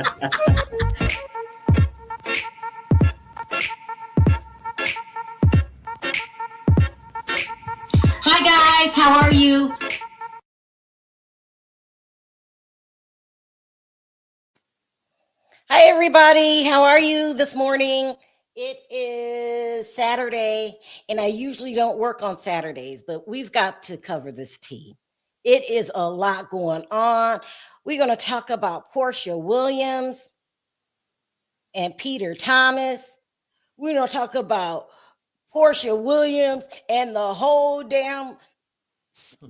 Hi guys, how are you? Hi everybody, how are you this morning? It is Saturday, and I usually don't work on Saturdays, but we've got to cover this tea. It is a lot going on. We're going to talk about Porsha Williams and Peter Thomas. We're going to talk about Porsha Williams and the whole damn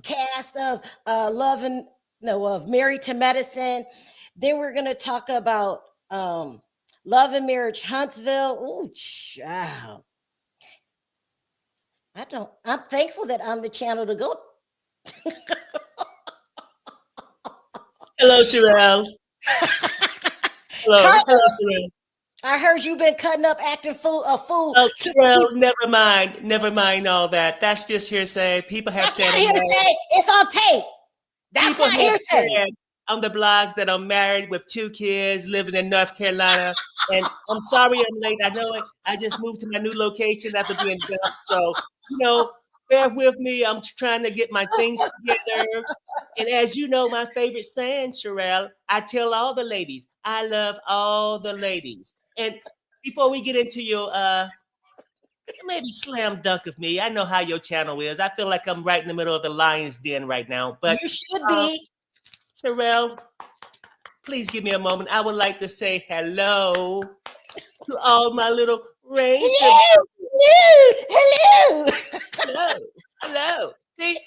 cast of of Married to Medicine. Then we're going to talk about Love and Marriage Huntsville. Oh, child. I'm thankful that I'm the channel to go. Hello, Sharrell. Hello, Sharrell. I heard you've been cutting up, acting a fool. Oh, Sharrell, never mind all that. That's just hearsay. People have said hearsay. It's on tape. That's not hearsay. On the blogs that I'm married with 2 kids, living in North Carolina, and I'm sorry I'm late. I know it. I just moved to my new location after being dumped, so bear with me. I'm trying to get my things together. And as you know, my favorite saying, Sharrell, I tell all the ladies, I love all the ladies. And before we get into your maybe slam dunk of me, I know how your channel is. I feel like I'm right in the middle of the lion's den right now. But you should be. Sharrell, please give me a moment. I would like to say hello to all my little rangers. Hello. See,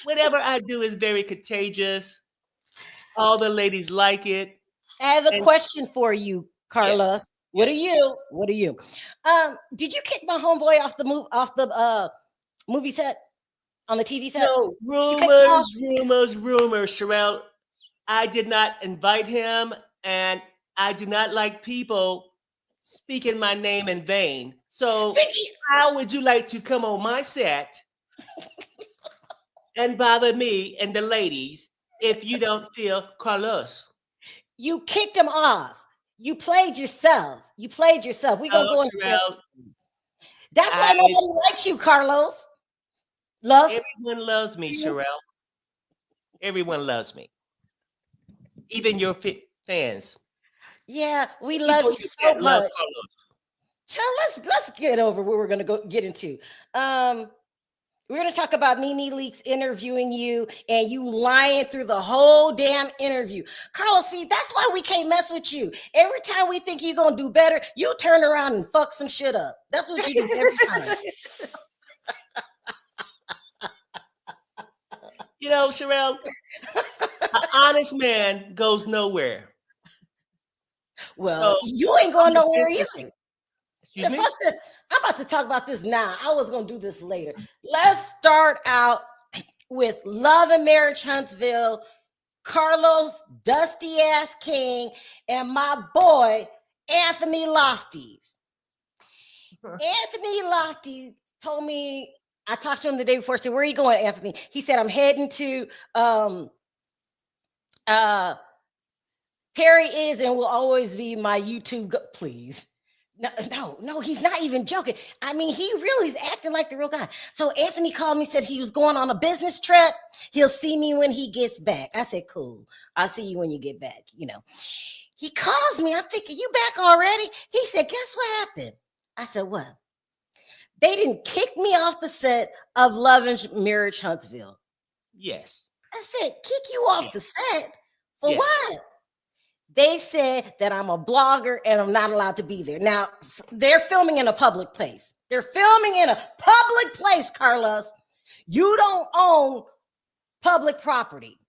whatever I do is very contagious. All the ladies like it. I have a question for you, Carlos. Yes. What are you? Did you kick my homeboy off the movie set? On the TV set? No, rumors, Sharrell. I did not invite him, and I do not like people speaking my name in vain. So how would you like to come on my set and bother me and the ladies if you don't feel Carlos? You kicked him off. You played yourself. We're going to go into That's why nobody likes you, Carlos. Everyone loves me, Sharrell. Everyone loves me. Even your fans. Yeah, we love you so much. Child, let's get over what we're going to get into. We're going to talk about NeNe Leakes interviewing you and you lying through the whole damn interview. Carlos, see, that's why we can't mess with you. Every time we think you're going to do better, you turn around and fuck some shit up. That's what you do every time. Sharrell, an honest man goes nowhere. Well, you ain't going nowhere either. Excuse me? Fuck this. I'm about to talk about this now. I was going to do this later. Let's start out with Love and Marriage Huntsville, Carlos Dusty Ass King, and my boy, Anthony Lofties. Anthony Lofties told me, I talked to him the day before. I said, where are you going, Anthony? He said, I'm heading to Perry is and will always be my YouTube. Please. No, he's not even joking. I mean, he really is acting like the real guy. So Anthony called me, said he was going on a business trip. He'll see me when he gets back. I said, cool. I'll see you when you get back. He calls me. I'm thinking, you back already? He said, guess what happened? I said, what? They didn't kick me off the set of Love and Marriage Huntsville. Yes. I said, kick you off the set? For what? They said that I'm a blogger and I'm not allowed to be there. Now, they're filming in a public place. Carlos. You don't own public property.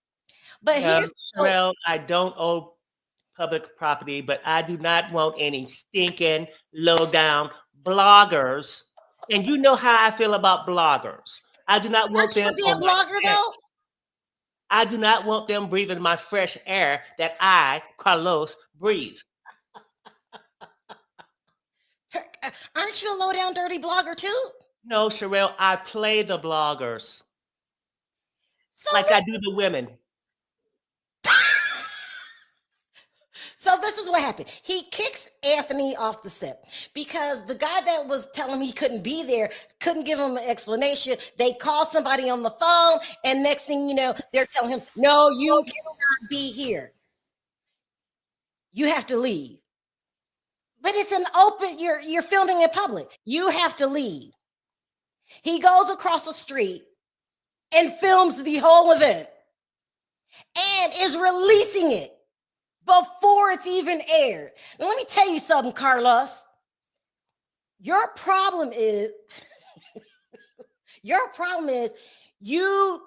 But Sharrell, I don't own public property, but I do not want any stinking, low-down bloggers. And you know how I feel about bloggers. I do not want them on my set. I do not want them breathing my fresh air that I, Carlos, breathe. Aren't you a low-down, dirty blogger too? No, Sharrell, I play the bloggers. So like I do the women. So this is what happened. He kicks Anthony off the set because the guy that was telling him he couldn't be there couldn't give him an explanation. They call somebody on the phone, and next thing you know, they're telling him, no, you cannot be here. You have to leave. But it's an open, you're filming in public. You have to leave. He goes across the street and films the whole event and is releasing it before it's even aired. Now, let me tell you something, Carlos. Your problem is you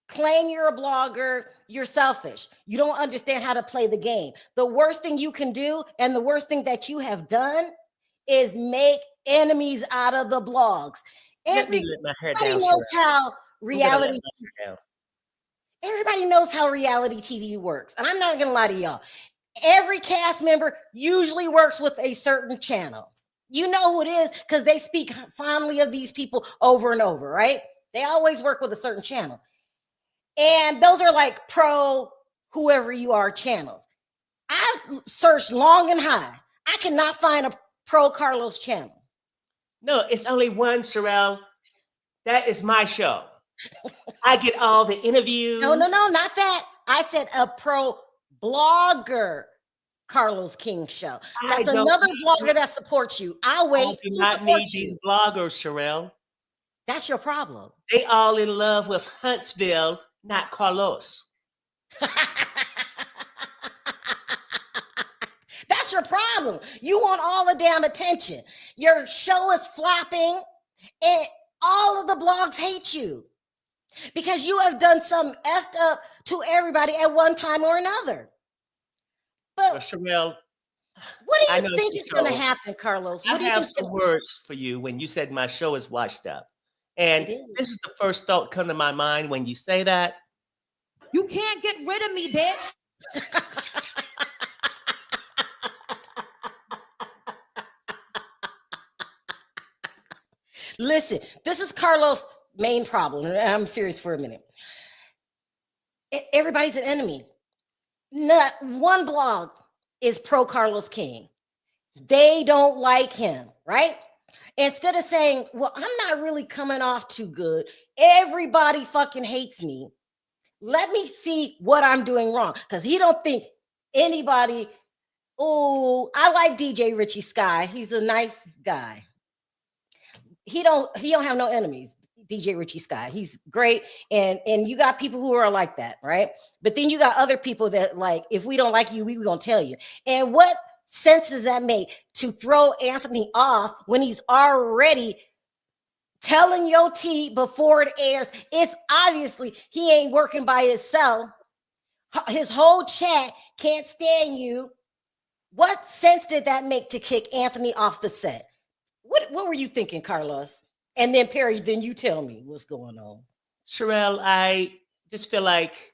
claim you're a blogger, you're selfish. You don't understand how to play the game. The worst thing you can do, and the worst thing that you have done, is make enemies out of the blogs. Everybody knows how reality TV works. And I'm not going to lie to y'all. Every cast member usually works with a certain channel. You know who it is because they speak fondly of these people over and over, right? They always work with a certain channel. And those are like pro whoever you are channels. I've searched long and high. I cannot find a pro Carlos channel. No, it's only one, Sharrell. That is my show. I get all the interviews. No, not that. I said a pro blogger Carlos King show. That's another blogger that supports you. I'll wait. I do not need these bloggers, Sharrell. That's your problem. They all in love with Huntsville, not Carlos. That's your problem. You want all the damn attention. Your show is flopping and all of the blogs hate you because you have done some effed up to everybody at one time or another. But Sharrell, what do you think is going to happen, Carlos? What do you have some words for you when you said my show is washed up. And this is the first thought come to my mind when you say that. You can't get rid of me, bitch. Listen, this is Carlos' main problem. And I'm serious for a minute. Everybody's an enemy. Not one blog is pro Carlos King. They don't like him, right? Instead of saying, well, I'm not really coming off too good. Everybody fucking hates me. Let me see what I'm doing wrong. Because he don't think anybody, oh, I like DJ Richie Sky. He's a nice guy. He don't have no enemies, DJ Richie Sky. He's great. And you got people who are like that, right? But then you got other people that like, if we don't like you, we gonna tell you. And what sense does that make to throw Anthony off when he's already telling your tea before it airs? It's obviously he ain't working by himself. His whole chat can't stand you. What sense did that make to kick Anthony off the set? What were you thinking, Carlos? And then Perry, then you tell me what's going on. Sharrell, I just feel like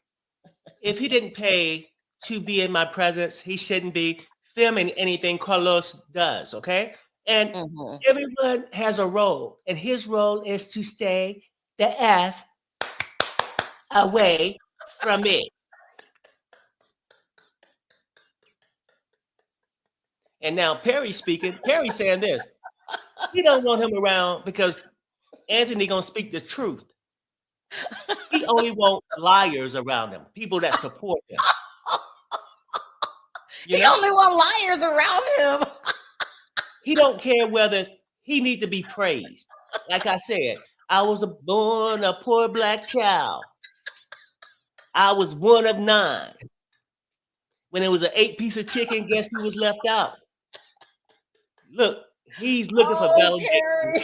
if he didn't pay to be in my presence, he shouldn't be filming anything Carlos does, okay? And everyone has a role, and his role is to stay the F away from me. And now Perry speaking, Perry saying this. He don't want him around because Anthony gonna speak the truth. He only want liars around him, people that support him. He only want liars around him. He don't care whether he need to be praised. Like I said, I was born a poor black child. I was one of 9. When it was an 8-piece of chicken, guess who was left out? Look, he's looking for validation.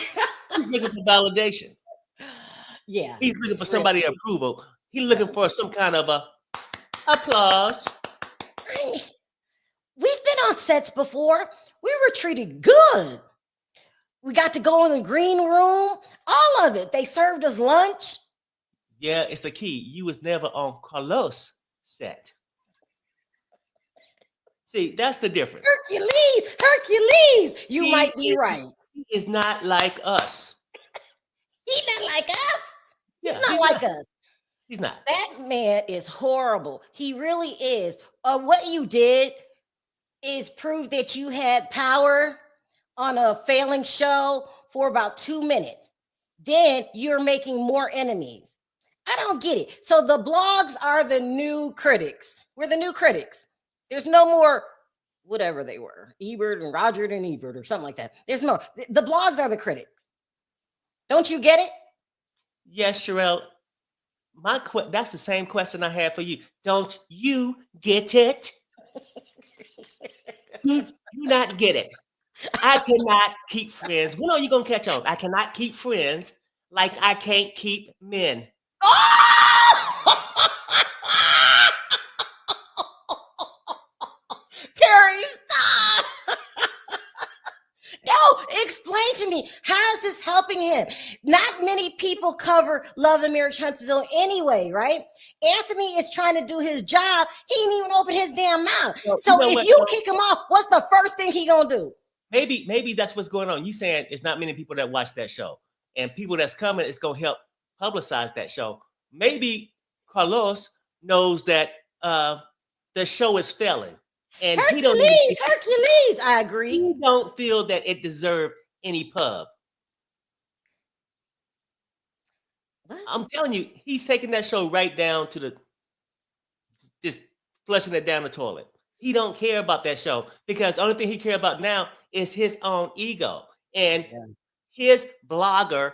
He's looking for validation. Yeah. He's looking for somebody approval. He's looking for some kind of applause. We've been on sets before. We were treated good. We got to go in the green room. All of it. They served us lunch. Yeah, it's the key. You was never on Carlos' set. See, that's the difference. Hercules. You might be right. He is not like us. He's not like us. Yeah, he's not like us. He's not. That man is horrible. He really is. What you did is proof that you had power on a failing show for about 2 minutes. Then you're making more enemies. I don't get it. So the blogs are the new critics. We're the new critics. There's no more whatever they were, Ebert and Roger and Ebert or something like that. There's no, the blogs are the critics. Don't you get it? Yes, Sharrell. That's the same question I had for you. Don't you get it? You not get it. I cannot keep friends. When are you gonna catch on? I cannot keep friends like I can't keep men. Perry, stop! No, explain to me, how is this helping him? Not many people cover Love and Marriage Huntsville anyway, right? Anthony is trying to do his job. He didn't even open his damn mouth. Well, so you know if you kick him off, what's the first thing he gonna do? Maybe that's what's going on. You saying it's not many people that watch that show, and people that's coming is gonna help publicize that show. Maybe Carlos knows that the show is failing, and Hercules, I agree. He don't feel that it deserved any pub. What? I'm telling you, he's taking that show right down to just flushing it down the toilet. He don't care about that show because the only thing he care about now is his own ego and his bloggerism.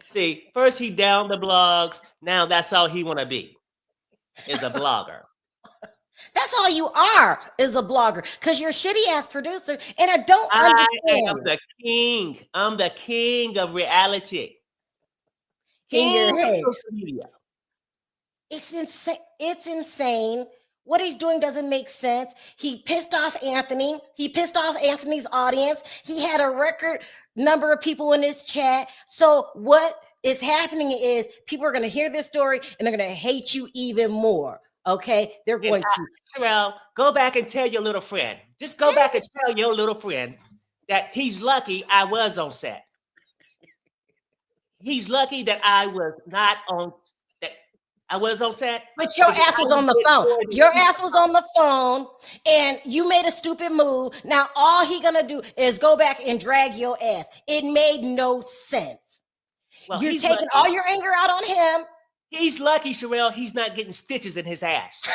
See, first he downed the blogs. Now that's all he want to be, is a blogger. That's all you are, is a blogger, because you're a shitty ass producer, and I don't understand. I'm the king. I'm the king of reality. In your King of head. social media. It's insane. It's insane. What he's doing doesn't make sense. He pissed off Anthony. He pissed off Anthony's audience. He had a record number of people in his chat. So what is happening is people are going to hear this story and they're going to hate you even more. Okay? They're going to. Sharrell, go back and tell your little friend. Just go back and tell your little friend that he's lucky I was on set. He's lucky that I was not on. I was on set. But your ass was on the phone. Your ass was on the phone and you made a stupid move. Now all he gonna do is go back and drag your ass. It made no sense. Well, you're taking all your anger out on him. He's lucky, Sharrell, he's not getting stitches in his ass.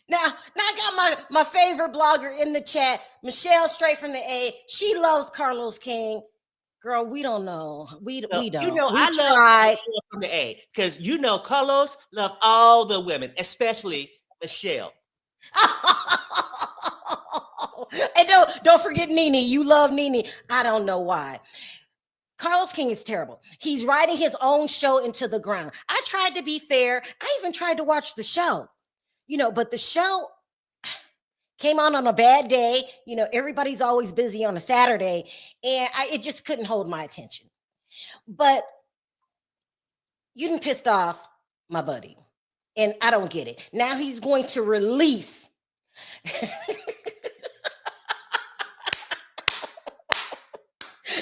Now I got my favorite blogger in the chat, Michelle, straight from the A. She loves Carlos King. Girl, we don't know. We don't. You know, we I love Michelle from the A because you know Carlos loved all the women, especially Michelle. And don't forget NeNe. You love NeNe. I don't know why. Carlos King is terrible. He's riding his own show into the ground. I tried to be fair. I even tried to watch the show, but the show came on a bad day. Everybody's always busy on a Saturday, and it just couldn't hold my attention. But you done pissed off my buddy, and I don't get it. Now he's going to release.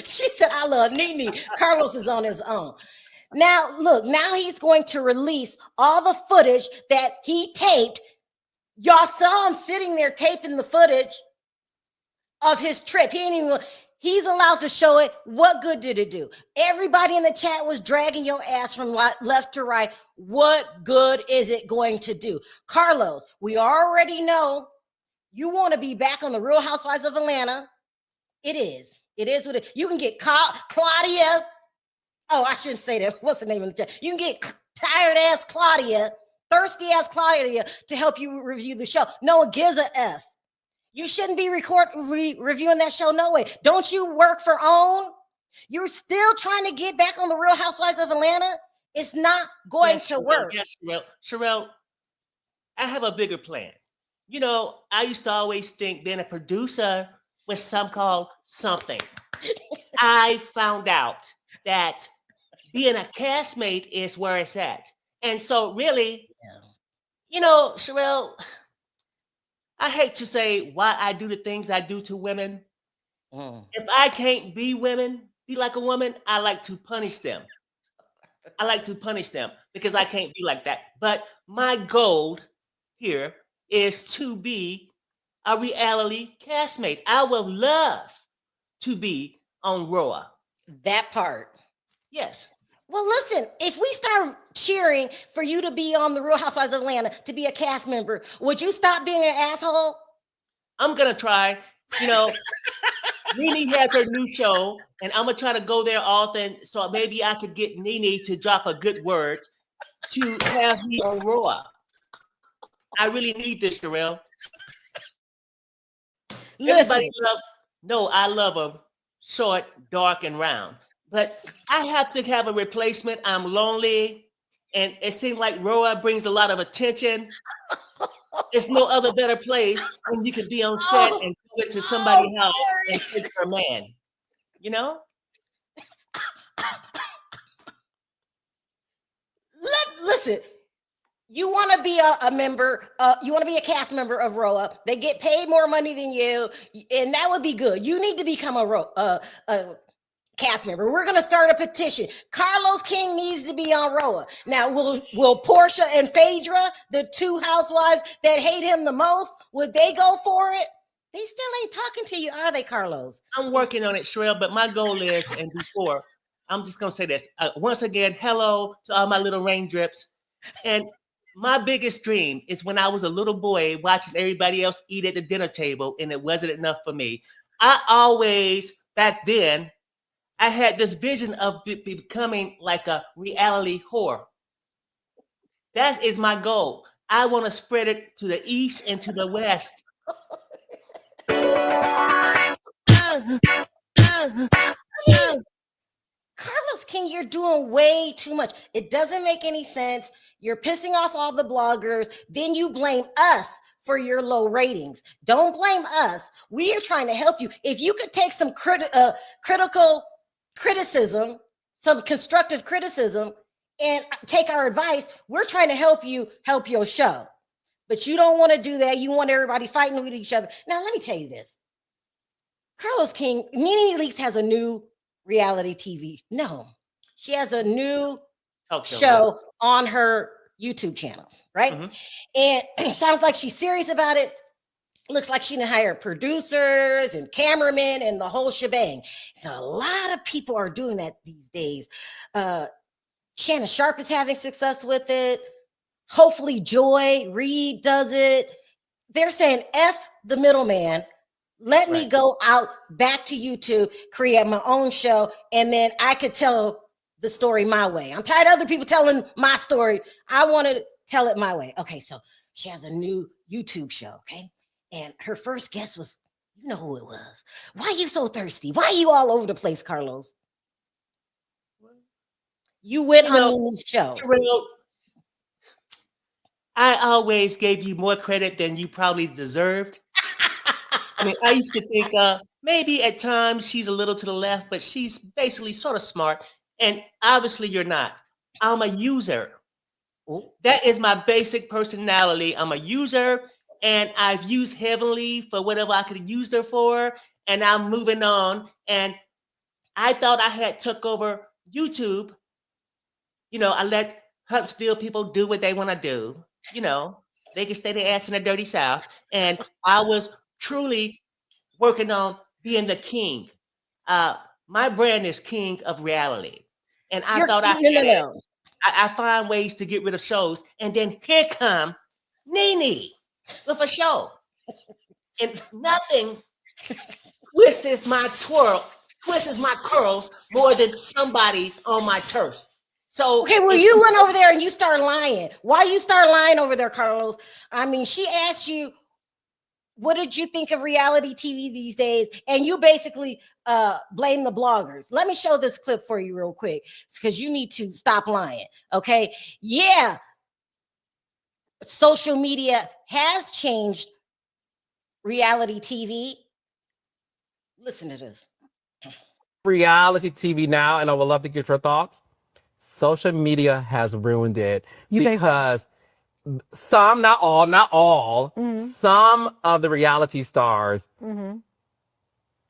She said, I love NeNe. Carlos is on his own. Now, look, now he's going to release all the footage that he taped. Y'all saw him sitting there taping the footage of his trip. He's allowed to show it. What good did it do? Everybody in the chat was dragging your ass from left to right. What good is it going to do? Carlos, we already know you want to be back on the Real Housewives of Atlanta. It is what it is. You can get Claudia. Oh, I shouldn't say that. What's the name of the chat? You can get tired ass Claudia, thirsty ass Claudia to help you review the show. No one gives a F. You shouldn't be reviewing that show no way. Don't you work for OWN? You're still trying to get back on the Real Housewives of Atlanta? It's not going to work. Yes, Sharrell, I have a bigger plan. I used to always think being a producer was called something. I found out that being a castmate is where it's at. And so really, Sharrell, I hate to say why I do the things I do to women. If I can't be like a woman, I like to punish them. I like to punish them because I can't be like that. But my goal here is to be a reality castmate. I would love to be on RHOBH. That part. Yes. Well, listen, if we start cheering for you to be on the Real Housewives of Atlanta, to be a cast member, would you stop being an asshole? I'm going to try. You know, NeNe has her new show, and I'm going to try to go there often so maybe I could get NeNe to drop a good word to have me on RHOBH. I really need this, Sharrell. Everybody I love them short, dark, and round. But I have to have a replacement. I'm lonely, and it seems like RHOBH brings a lot of attention. There's no other better place when you could be on set and go it to somebody's house and pick for a man. You know? Listen, you want to be a member, you want to be a cast member of RHOBH. They get paid more money than you, and that would be good. You need to become a cast member. We're going to start a petition. Carlos King needs to be on RHOBH. Now, will Porsha and Phaedra, the two housewives that hate him the most, would they go for it? They still ain't talking to you, are they, Carlos? I'm working on it, Sharrell, but my goal is, and before, I'm just going to say this. Once again, hello to all my little raindrips. And my biggest dream is when I was a little boy watching everybody else eat at the dinner table, and it wasn't enough for me. I always, back then, I had this vision of becoming like a reality whore. That is my goal. I want to spread it to the east and to the west. Carlos King, you're doing way too much. It doesn't make any sense. You're pissing off all the bloggers. Then you blame us for your low ratings. Don't blame us. We are trying to help you. If you could take some critical criticism, some constructive criticism, and take our advice, we're trying to help you help your show. But you don't want to do that. You want everybody fighting with each other. Now, let me tell you this. Carlos King, NeNe Leakes has a new reality TV. No, she has a new show on her YouTube channel, right? Mm-hmm. And it sounds like she's serious about it. Looks like she done hired producers and cameramen and the whole shebang. So a lot of people are doing that these days. Shannon Sharpe is having success with it. Hopefully Joy Reid does it. They're saying F the middleman. Let me go out back to YouTube, create my own show, and then I could tell the story my way. I'm tired of other people telling my story. I want to tell it my way. Okay, so she has a new YouTube show, okay? And her first guest was, you know who it was. Why are you so thirsty? Why are you all over the place, Carlos? You went on NeNe's show. I always gave you more credit than you probably deserved. I mean, I used to think maybe at times she's a little to the left, but she's basically sort of smart. And obviously you're not. I'm a user. That is my basic personality. I'm a user, and I've used Heavenly for whatever I could use her for, and I'm moving on. And I thought I had took over YouTube. You know, I let Huntsville people do what they want to do. You know, they can stay their ass in the dirty South. And I was truly working on being the king. My brand is King of Reality. And I thought I find ways to get rid of shows. And then here come NeNe with a show. And nothing twists my curls more than somebody's on my turf. So okay, well, you went over there and you start lying. Why you start lying over there, Carlos? I mean, she asked you, what did you think of reality TV these days? And you basically blame the bloggers. Let me show this clip for you real quick because you need to stop lying, okay? Yeah, social media has changed reality TV. Listen to this. Reality TV now, and I would love to get your thoughts. Social media has ruined it because some, not all, some of the reality stars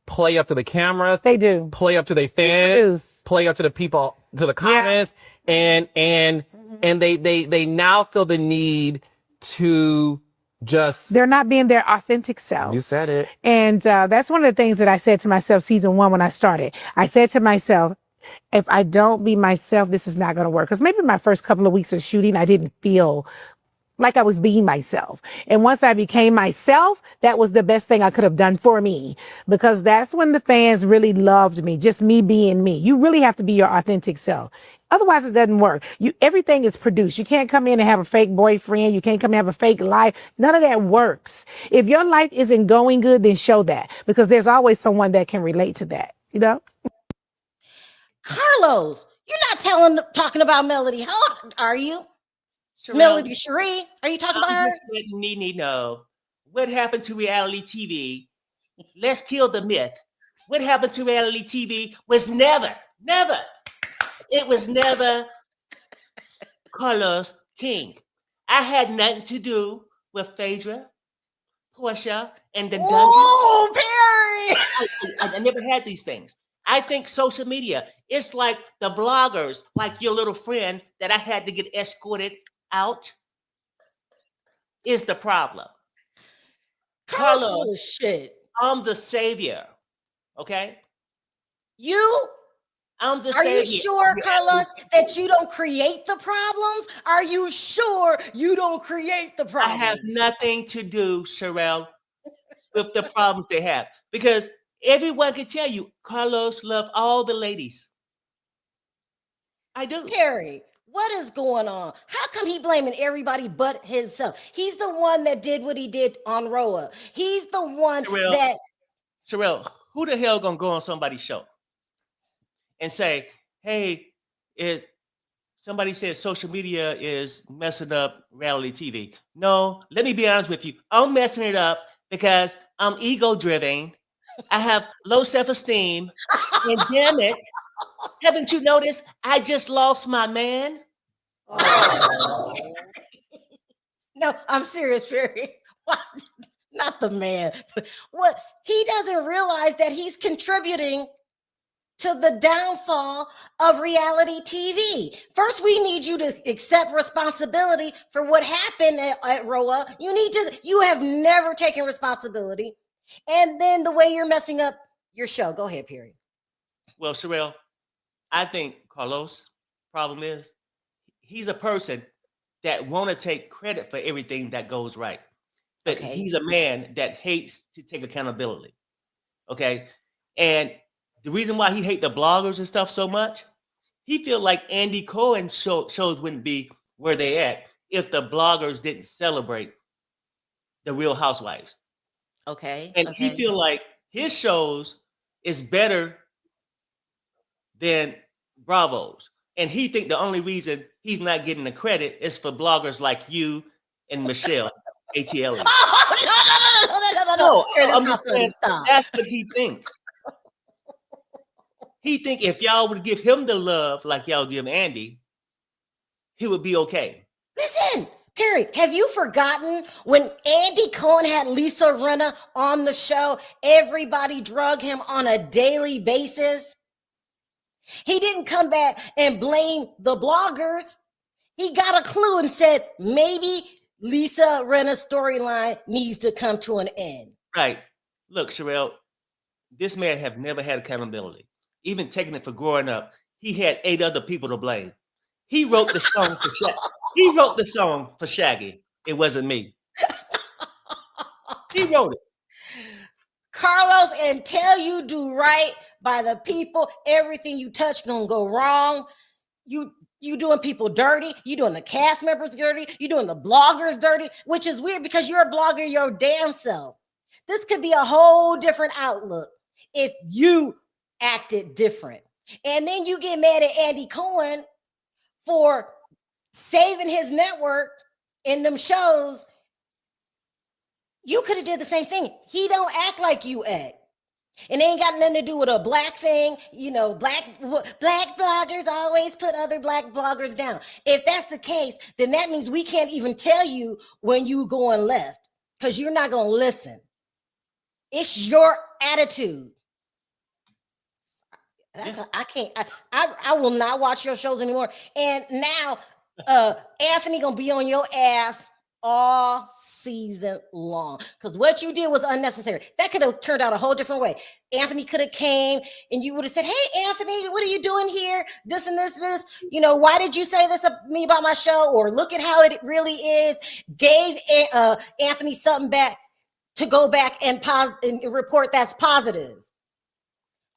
play up to the camera. They do. Play up to their fans. Play up to the people, to the comments. and they now feel the need to just. They're not being their authentic selves. You said it. And that's one of the things that I said to myself season 1 when I started. I said to myself, if I don't be myself, this is not going to work. Because maybe my first couple of weeks of shooting, I didn't feel like I was being myself. And once I became myself, that was the best thing I could have done for me, because that's when the fans really loved me, just me being me. You really have to be your authentic self. Otherwise, it doesn't work. Everything is produced. You can't come in and have a fake boyfriend. You can't come and have a fake life. None of that works. If your life isn't going good, then show that, because there's always someone that can relate to that, you know? Carlos, you're not talking about Melody. How old are you? Sharrell, Melody Cherie, are you talking about I'm her? just letting NeNe know what happened to reality TV. Let's kill the myth. What happened to reality TV was never. It was never Carlos King. I had nothing to do with Phaedra, Porsha, and the dungeon. Oh, Perry! I never had these things. I think social media, it's like the bloggers, like your little friend that I had to get escorted out, is the problem. Carlos, shit. I'm the savior. Okay? You? I'm the Are savior. you sure, Carlos, that you don't create the problems? Are you sure you don't create the I problems? have nothing to do, Sharrell, with the problems they have. Because everyone can tell you, Carlos loved all the ladies. I do. Perry, what is going on? How come he blaming everybody but himself? He's the one that did what he did on RHOBH. He's the one that... Sharrell, who the hell gonna go on somebody's show and say, hey, somebody says social media is messing up reality TV? No, let me be honest with you. I'm messing it up because I'm ego-driven. I have low self-esteem. And damn it, haven't you noticed I just lost my man? No, I'm serious, Perry. Not the man. What he doesn't realize that he's contributing to the downfall of reality TV. First, we need you to accept responsibility for what happened at RHOBH. You have never taken responsibility. And then the way you're messing up your show. Go ahead, Perry. Well, Sharrell, I think Carlos' problem is he's a person that want to take credit for everything that goes right. But he's a man that hates to take accountability. Okay? And the reason why he hates the bloggers and stuff so much, he feel like Andy Cohen shows wouldn't be where they at if the bloggers didn't celebrate the Real Housewives. Okay. And he feel like his shows is better than Bravo's. And he think the only reason he's not getting the credit is for bloggers like you and Michelle, ATL. No, I'm just saying, that's what he thinks. He think if y'all would give him the love like y'all give Andy, he would be okay. Listen, Perry, have you forgotten when Andy Cohen had Lisa Rinna on the show? Everybody drug him on a daily basis. He didn't come back and blame the bloggers. He got a clue and said, maybe Lisa Rinna's storyline needs to come to an end. Right. Look, Sharrell, this man have never had accountability. Even taking it for growing up, he had 8 other people to blame. He wrote the song for Shaggy. He wrote the song for Shaggy. It wasn't me. He wrote it. Carlos, until you do right by the people, everything you touch gonna go wrong. You doing people dirty. You doing the cast members dirty. You doing the bloggers dirty, which is weird because you're a blogger your damn self. This could be a whole different outlook if you acted different. And then you get mad at Andy Cohen for saving his network in them shows. You could have did the same thing. He don't act like you act. And it ain't got nothing to do with a black thing. You know, black bloggers always put other black bloggers down. If that's the case, then that means we can't even tell you when you going left because you're not going to listen. It's your attitude. I can't. I will not watch your shows anymore. And now, Anthony gonna be on your ass all season long because what you did was unnecessary. That could have turned out a whole different way. Anthony could have came and you would have said, "Hey, Anthony, what are you doing here? This and this, this. You know, why did you say this to me about my show? Or look at how it really is." Gave Anthony something back to go back and report that's positive.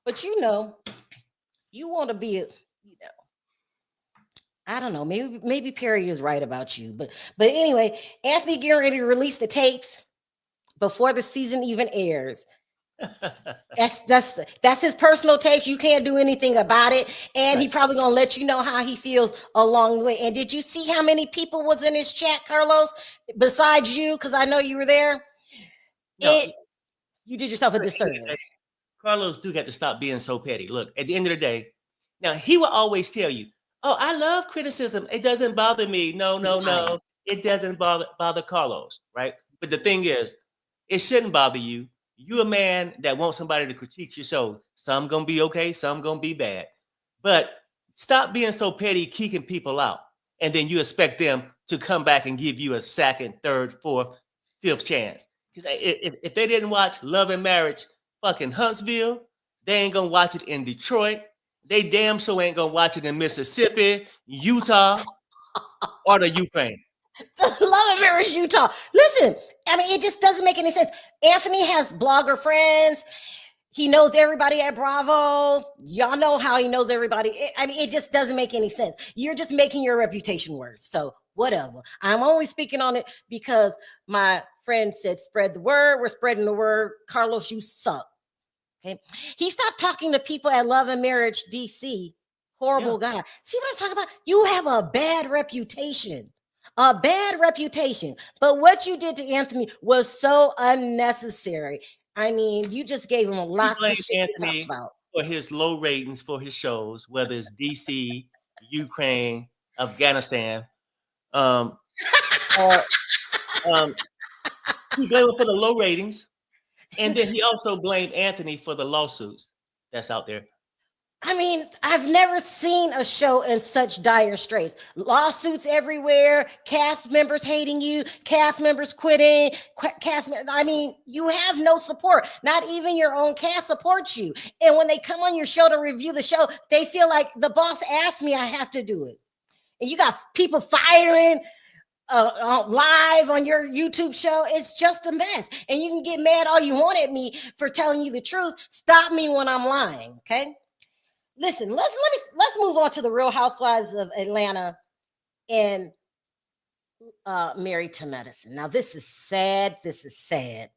But you know, you want to be, I don't know, maybe Perry is right about you, but anyway, Anthony getting ready to release the tapes before the season even airs. That's his personal tapes. You can't do anything about it, and he probably gonna let you know how he feels along the way. And did you see how many people was in his chat, Carlos, besides you? Because I know you were there. No, you did yourself a disservice. Carlos do got to stop being so petty. Look, at the end of the day, now he will always tell you, "Oh, I love criticism. It doesn't bother me." No. It doesn't bother Carlos, right? But the thing is, it shouldn't bother you. You're a man that wants somebody to critique your show. Some gonna be okay, some gonna be bad. But stop being so petty, kicking people out, and then you expect them to come back and give you a second, third, fourth, fifth chance. Because if they didn't watch Love and Marriage, fucking Huntsville, they ain't gonna watch it in Detroit. They damn sure ain't gonna watch it in Mississippi, Utah, or the Ukraine. Love and Marriage, Utah. Listen, I mean, it just doesn't make any sense. Anthony has blogger friends. He knows everybody at Bravo. Y'all know how he knows everybody. I mean, it just doesn't make any sense. You're just making your reputation worse. So whatever. I'm only speaking on it because my friend said, spread the word. We're spreading the word. Carlos, you suck. Okay. He stopped talking to people at Love and Marriage DC. Horrible guy. See what I'm talking about? You have a bad reputation. A bad reputation. But what you did to Anthony was so unnecessary. I mean, you just gave him a lot of shit to talk about. For his low ratings for his shows, whether it's DC, Ukraine, Afghanistan, he blamed him for the low ratings. And then he also blamed Anthony for the lawsuits that's out there. I mean, I've never seen a show in such dire straits. Lawsuits everywhere, cast members hating you, cast members quitting, I mean, you have no support. Not even your own cast supports you. And when they come on your show to review the show, they feel like the boss asked me, I have to do it. And you got people firing live on your YouTube show. It's just a mess. And you can get mad all you want at me for telling you the truth. Stop me when I'm lying, okay? Listen, let's move on to the Real Housewives of Atlanta and Married to Medicine. Now, this is sad. This is sad.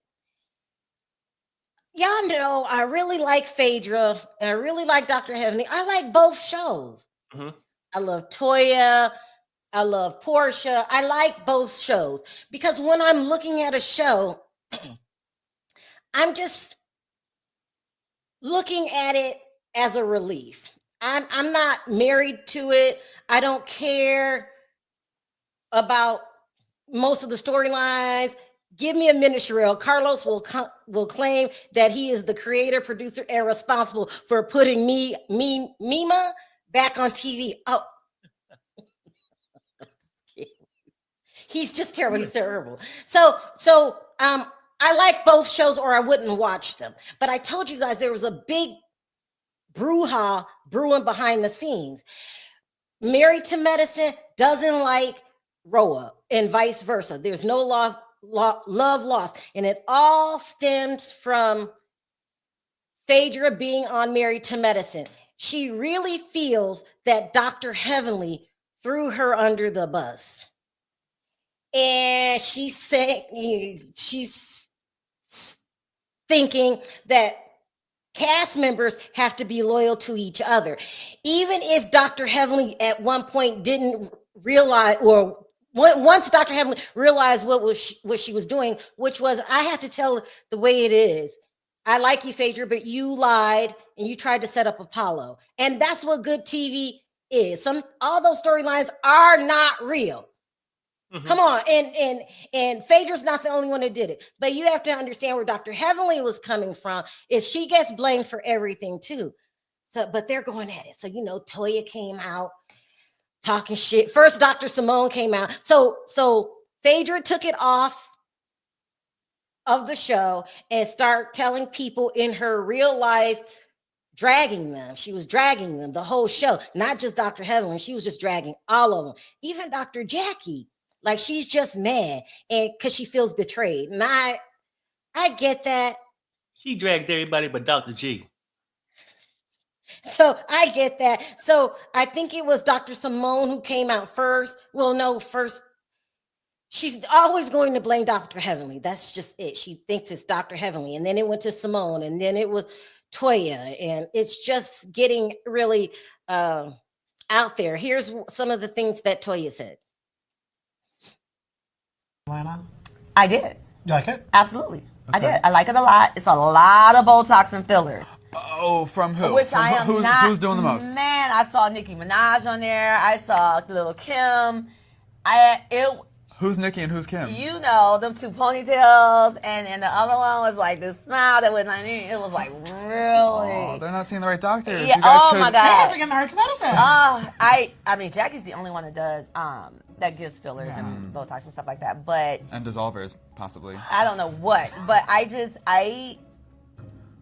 Y'all know I really like Phaedra and I really like Dr. Heavenly. I like both shows. Mm-hmm. I love Toya. I love Porsha. I like both shows because when I'm looking at a show, I'm just looking at it as a relief. I'm not married to it. I don't care about most of the storylines. Give me a minute, Sharrell. Carlos will claim that he is the creator, producer, and responsible for putting Mima back on TV. Oh, he's just terrible. He's terrible. So I like both shows, or I wouldn't watch them. But I told you guys there was a big brouhaha brewing behind the scenes. Married to Medicine doesn't like RHOBH and vice versa. There's no love lost. And it all stems from Phaedra being on Married to Medicine. She really feels that Dr. Heavenly threw her under the bus. And she's saying, she's thinking that cast members have to be loyal to each other. Even if Dr. Heavenly at one point didn't realize, or once Dr. Heavenly realized what she was doing, which was, I have to tell the way it is. I like you, Phaedra, but you lied and you tried to set up Apollo. And that's what good TV is. All those storylines are not real. Mm-hmm. Come on, and Phaedra's not the only one that did it, but you have to understand where Dr. Heavenly was coming from. Is she gets blamed for everything too. So, but they're going at it. So, Toya came out talking shit. First, Dr. Simone came out. So Phaedra took it off of the show and start telling people in her real life, dragging them. She was dragging them the whole show, not just Dr. Heavenly. She was just dragging all of them, even Dr. Jackie. Like, she's just mad and because she feels betrayed. And I get that. She dragged everybody but Dr. G. So I get that. So I think it was Dr. Simone who came out first. Well, no, first. She's always going to blame Dr. Heavenly. That's just it. She thinks it's Dr. Heavenly. And then it went to Simone. And then it was Toya. And it's just getting really out there. Here's some of the things that Toya said. I did. You like it? Absolutely. Okay. I did. I like it a lot. It's a lot of Botox and fillers. Oh, from who? Which from I am who's, not. Who's doing the most? Man, I saw Nicki Minaj on there. I saw Little Kim. Who's Nicki and who's Kim? Them two ponytails, and the other one was like this smile that was like, it was like really. Oh, they're not seeing the right doctors. Yeah. You guys Oh could... my They have God. to get married to medicine. I mean, Jackie's the only one that does that gives fillers and Botox and stuff like that. But And dissolvers, possibly. I don't know what. But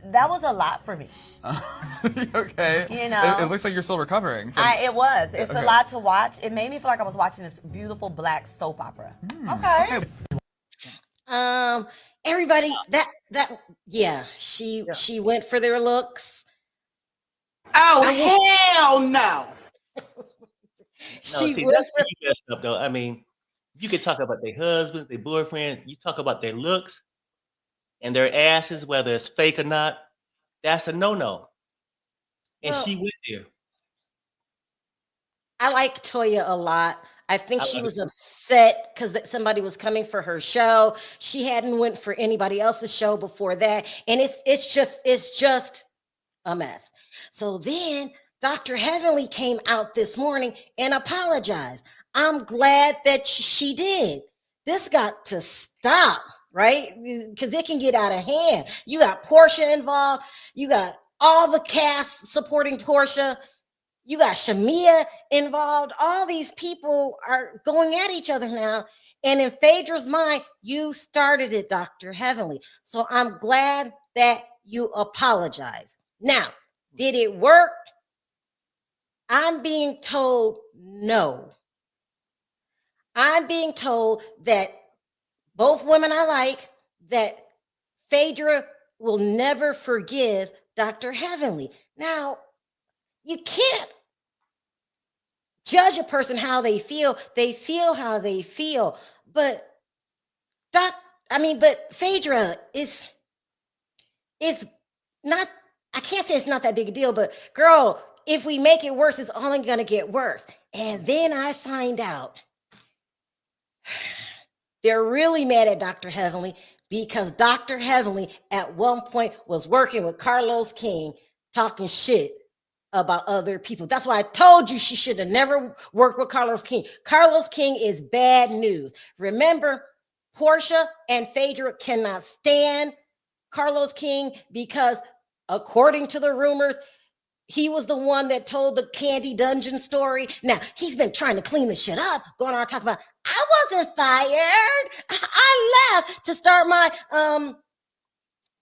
that was a lot for me. Okay. It looks like you're still recovering. It was. It's Okay. a lot to watch. It made me feel like I was watching this beautiful black soap opera. Okay. Everybody she went for their looks. Oh, hell no. No, see, that's where you messed up, though. I mean, you could talk about their husbands, their boyfriends. You talk about their looks and their asses, whether it's fake or not. That's a no-no. And she went there. I like Toya a lot. I think she was upset because somebody was coming for her show. She hadn't went for anybody else's show before that, and it's just a mess. So then Dr. Heavenly came out this morning and apologized. I'm glad that she did. This got to stop, right? Because it can get out of hand. You got Porsha involved. You got all the cast supporting Porsha. You got Shamia involved. All these people are going at each other now. And in Phaedra's mind, you started it, Dr. Heavenly. So I'm glad that you apologize. Now, did it work? I'm being told no. I'm being told that both women I like, that Phaedra will never forgive Dr. Heavenly. Now, you can't judge a person how they feel. They feel how they feel. But Phaedra is not, I can't say it's not that big a deal, but girl, if we make it worse, it's only going to get worse. And then I find out they're really mad at Dr. Heavenly because Dr. Heavenly at one point was working with Carlos King talking shit about other people. That's why I told you she should have never worked with Carlos King. Carlos King is bad news. Remember, Porsha and Phaedra cannot stand Carlos King because according to the rumors, he was the one that told the Candy Dungeon story. Now, he's been trying to clean the shit up, going on talking about, I wasn't fired. I left to start my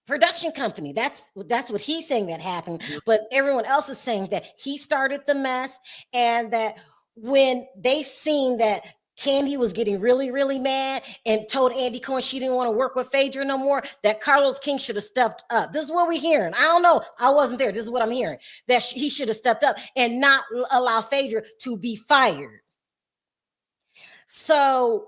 production company. That's what he's saying that happened. But everyone else is saying that he started the mess and that when they seen that Candy was getting really, really mad and told Andy Cohen she didn't want to work with Phaedra no more, that Carlos King should have stepped up. This is what we're hearing. I don't know. I wasn't there. This is what I'm hearing. That he should have stepped up and not allow Phaedra to be fired. So,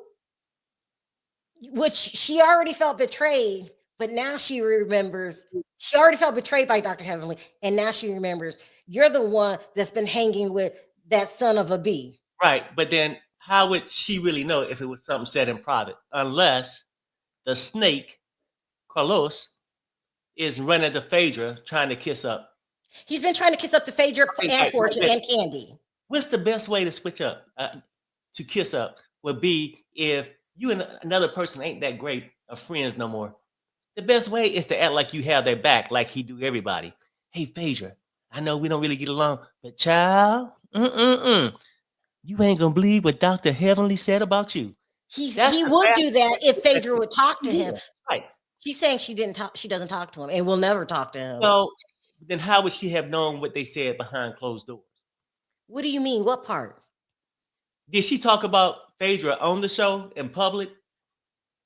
which she already felt betrayed, but now she remembers, she already felt betrayed by Dr. Heavenly, and now she remembers, you're the one that's been hanging with that son of a bee. Right, but then how would she really know if it was something said in private? Unless the snake, Carlos, is running to Phaedra trying to kiss up. He's been trying to kiss up to Phaedra and Porsha and Candy. What's the best way to switch up, to kiss up, would be if you and another person ain't that great of friends no more. The best way is to act like you have their back, like he do everybody. Hey, Phaedra, I know we don't really get along, but child, you ain't gonna believe what Dr. Heavenly said about you. He would do that if Phaedra would talk to him. Right. She's saying she doesn't talk to him and will never talk to him. So then how would she have known what they said behind closed doors? What do you mean? What part? Did she talk about Phaedra on the show in public?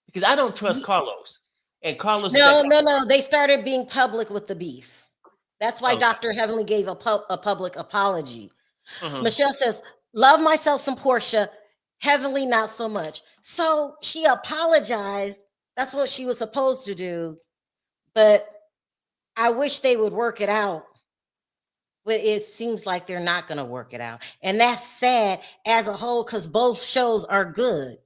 Because I don't trust Carlos. And Carlos. No. They started being public with the beef. That's why Dr. Heavenly gave a public apology. Michelle says, love myself some Porsha. Heavenly, not so much. So she apologized. That's what she was supposed to do. But I wish they would work it out. But it seems like they're not going to work it out. And that's sad as a whole because both shows are good.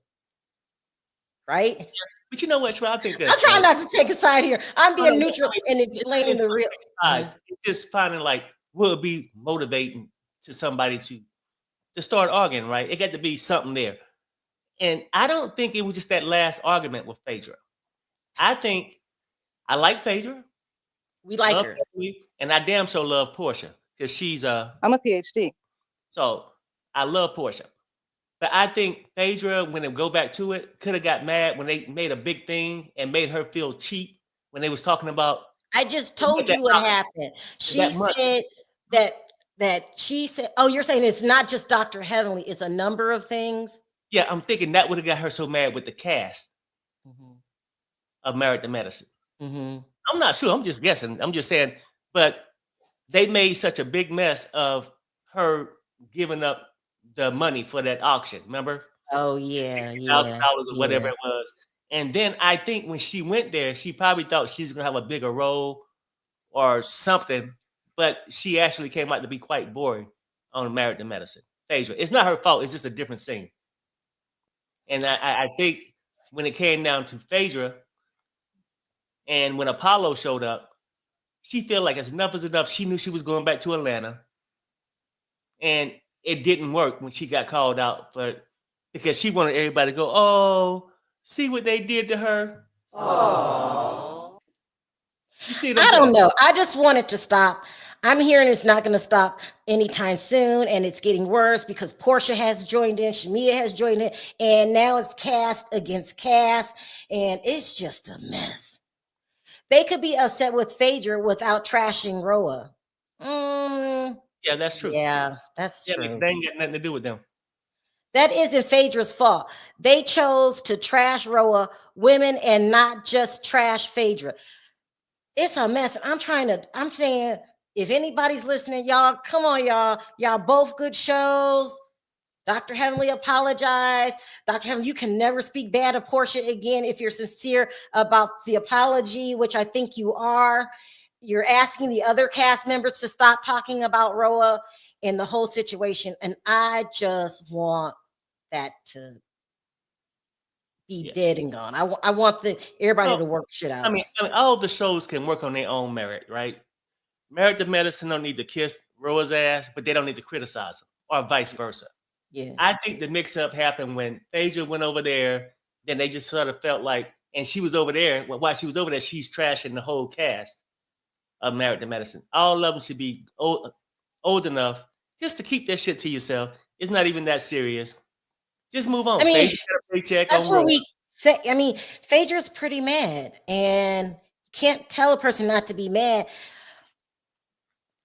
Right? But you know what, Sharrell? I think that's... I'm trying not to take a side here. I'm being neutral and explaining the real... It's just finding like, will it be motivating to somebody to start arguing, right? It got to be something there. And I don't think it was just that last argument with Phaedra. I think I like Phaedra. We like her. And I damn sure love Porsha because she's I'm a PhD. So I love Porsha. But I think Phaedra, when they go back to it, could have got mad when they made a big thing and made her feel cheap when they was talking about. I just told you what happened. She said that she said, oh, you're saying it's not just Dr. Heavenly, it's a number of things. Yeah, I'm thinking that would have got her so mad with the cast of Married to Medicine. I'm not sure. I'm just guessing. I'm just saying, but they made such a big mess of her giving up the money for that auction. Remember? Oh yeah, $60,000 or whatever it was. And then I think when she went there, she probably thought she was gonna have a bigger role or something, but she actually came out to be quite boring on Married to Medicine. Phaedra. It's not her fault. It's just a different scene. And I think when it came down to Phaedra, and when Apollo showed up, she felt like enough is enough. She knew she was going back to Atlanta. And it didn't work when she got called out because she wanted everybody to go, oh, see what they did to her. Oh. I don't know. I just want it to stop. I'm hearing it's not going to stop anytime soon, and it's getting worse because Porsha has joined in, Shamia has joined in, and now it's cast against cast, and it's just a mess. They could be upset with Phaedra without trashing Roa. Yeah, that's true. Yeah, that's true. They ain't got nothing to do with them. That isn't Phaedra's fault. They chose to trash Roa women and not just trash Phaedra. It's a mess. I'm saying, if anybody's listening, y'all, come on, y'all. Y'all both good shows. Dr. Heavenly apologized. Dr. Heavenly, you can never speak bad of Porsha again if you're sincere about the apology, which I think you are. You're asking the other cast members to stop talking about Roa and the whole situation. And I just want that to be dead and gone. I want everybody to work shit out. I mean, all the shows can work on their own merit, right? Married to Medicine don't need to kiss Roa's ass, but they don't need to criticize him, or vice versa. Yeah, I think the mix-up happened when Phaedra went over there. Then they just sort of felt like, and she was over there. While she was over there, she's trashing the whole cast of Married to Medicine. All of them should be old enough just to keep their shit to yourself. It's not even that serious. Just move on. I mean, Phaedra got a paycheck. that's what we say. I mean, Phaedra's pretty mad, and you can't tell a person not to be mad.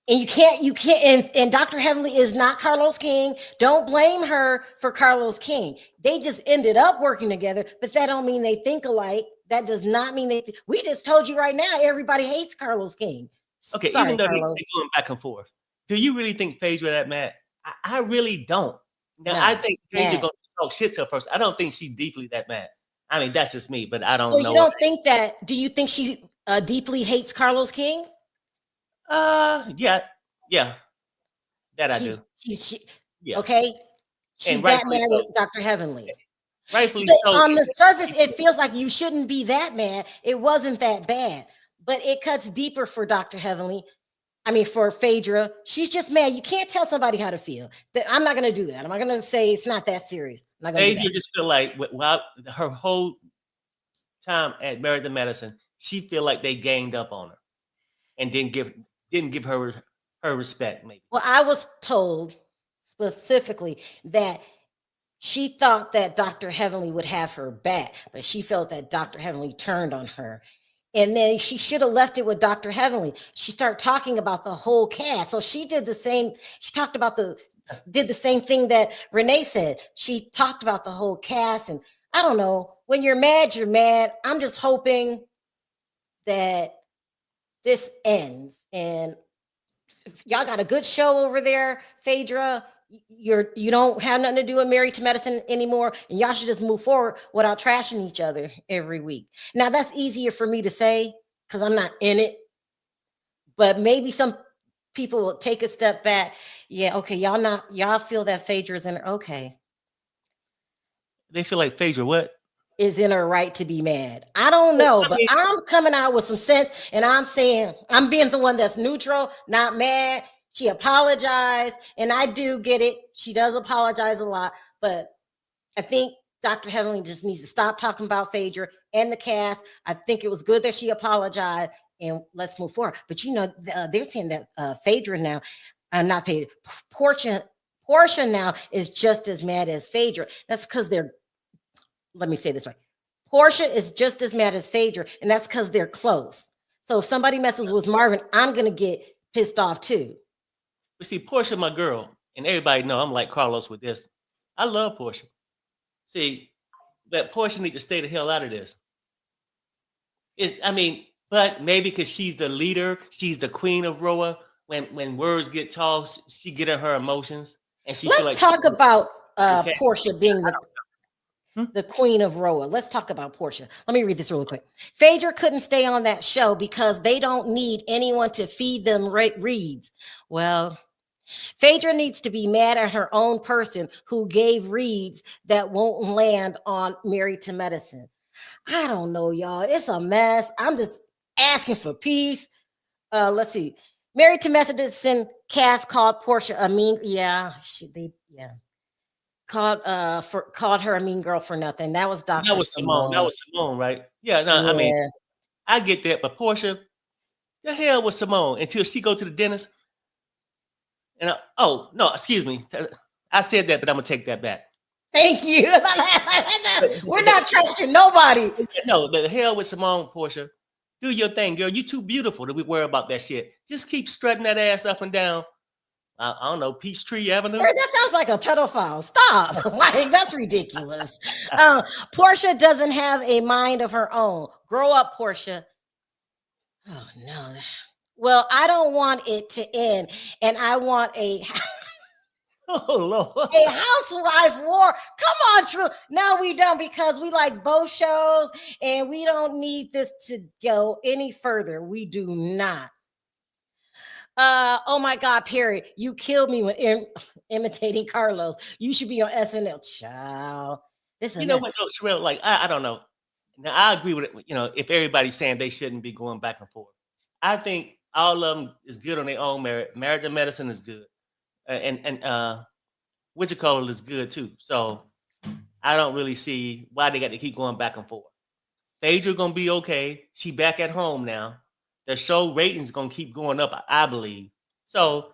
And you can't, and Dr. Heavenly is not Carlos King. Don't blame her for Carlos King. They just ended up working together, but that don't mean they think alike. That does not mean we just told you right now, everybody hates Carlos King. Okay, sorry, even though they're going back and forth, do you really think Phaedra that mad? I really don't. Now, I think Phaedra going to talk shit to a person. I don't think she's deeply that mad. I mean, that's just me, but I don't know. You don't think that? Do you think she deeply hates Carlos King? Yeah. That I do. Yeah. Okay. She's that mad with Dr. Heavenly. Rightfully so. So. On the surface, it feels like you shouldn't be that mad. It wasn't that bad, but it cuts deeper for Dr. Heavenly. I mean, for Phaedra, she's just mad. You can't tell somebody how to feel. I'm not going to do that. I'm not going to say it's not that serious. I'm not going to do that. Phaedra just feel like, well, her whole time at Married to Medicine, she feel like they ganged up on her and didn't give her her respect, maybe. Well, I was told specifically that she thought that Dr. Heavenly would have her back, but she felt that Dr. Heavenly turned on her. And then she should have left it with Dr. Heavenly. She started talking about the whole cast. So she did the same. She talked about did the same thing that Renee said. She talked about the whole cast. And I don't know, when you're mad, you're mad. I'm just hoping that this ends. And if y'all got a good show over there, Phaedra. You don't have nothing to do with Married to Medicine anymore, and y'all should just move forward without trashing each other every week. Now that's easier for me to say because I'm not in it, but maybe some people will take a step back. Yeah, okay, y'all feel that Phaedra's in her. Okay, They feel like Phaedra what? Is in her right to be mad. I don't know, but I'm coming out with some sense, and I'm saying I'm being the one that's neutral, not mad. She apologized, and I do get it. She does apologize a lot, but I think Dr. Heavenly just needs to stop talking about Phaedra and the cast. I think it was good that she apologized, and let's move forward. But you know, they're saying that Phaedra now, not Phaedra, Porsha now is just as mad as Phaedra. That's because let me say this right. Porsha is just as mad as Phaedra, and that's because they're close. So if somebody messes with Marvin, I'm going to get pissed off too. But see, Porsha, my girl, and everybody know I'm like Carlos with this. I love Porsha. See, but Porsha need to stay the hell out of this. But maybe because she's the leader, she's the queen of RHOBH. When words get tossed, she get in her emotions, and she. Let's talk about Porsha being the queen of RHOBH. Let's talk about Porsha. Let me read this really quick. Phaedra couldn't stay on that show because they don't need anyone to feed them reads. Well, Phaedra needs to be mad at her own person who gave reads that won't land on Married to Medicine. I don't know, y'all. It's a mess. I'm just asking for peace. Let's see. Married to Medicine cast called Porsha a mean. Called her a mean girl for nothing. That was Dr. That was Simone. That was Simone, right? Yeah. No, yeah. I mean, I get that, but Porsha, the hell was Simone until she go to the dentist. And excuse me. I said that, but I'm gonna take that back. Thank you. We're not trashing nobody. No, the hell with Simone, Porsha. Do your thing, girl. You too beautiful to be worried about that shit. Just keep strutting that ass up and down. I don't know, Peachtree Avenue. That sounds like a pedophile. Stop. Like, that's ridiculous. Porsha doesn't have a mind of her own. Grow up, Porsha. Oh no. Well, I don't want it to end, and I want a oh Lord, a housewife war. Come on, True. No, we don't, because we like both shows, and we don't need this to go any further. We do not. Oh my God, Perry, you killed me when imitating Carlos. You should be on SNL, child. You know what, Sharrell? Like, I don't know. Now I agree with it. You know, if everybody's saying they shouldn't be going back and forth, I think all of them is good on their own merit. Married to Medicine is good, and What You Call It is good too. So I don't really see why they got to keep going back and forth. Phaedra gonna be okay. She back at home now. The show ratings gonna keep going up, I believe. So,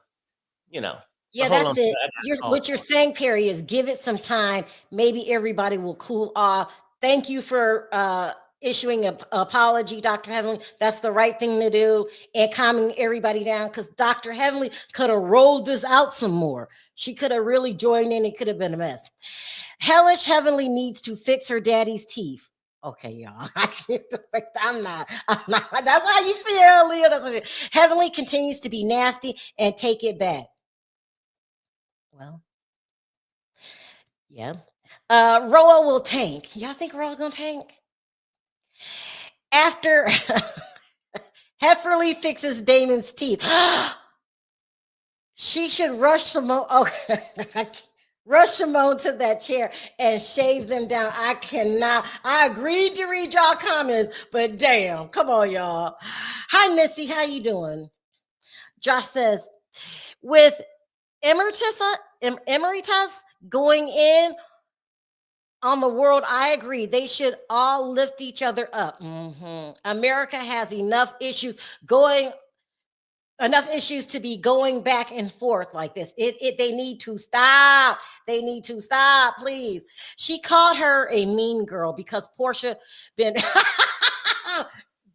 you know. Yeah, that's it. What you're saying, Perry, is give it some time. Maybe everybody will cool off. Thank you for issuing an apology, Dr. Heavenly. That's the right thing to do, and calming everybody down, because Dr. Heavenly could have rolled this out some more. She could have really joined in. It could have been a mess. Hellish Heavenly needs to fix her daddy's teeth. Okay, y'all. I'm not. That's how you feel, Leah. That's how you feel. Heavenly continues to be nasty and take it back. Well, yeah. RHOBH will tank. Y'all think RHOBH's gonna tank? After Hefferly fixes Damon's teeth, she should rush Simone. Rush Simone to that chair and shave them down. I cannot. I agreed to read y'all comments, but damn, come on, y'all. Hi, Missy. How you doing? Josh says, with Emeritus going in on the world, I agree. They should all lift each other up. America has enough issues going enough issues to be going back and forth like this. They need to stop. They need to stop, please. She called her a mean girl because Porsha been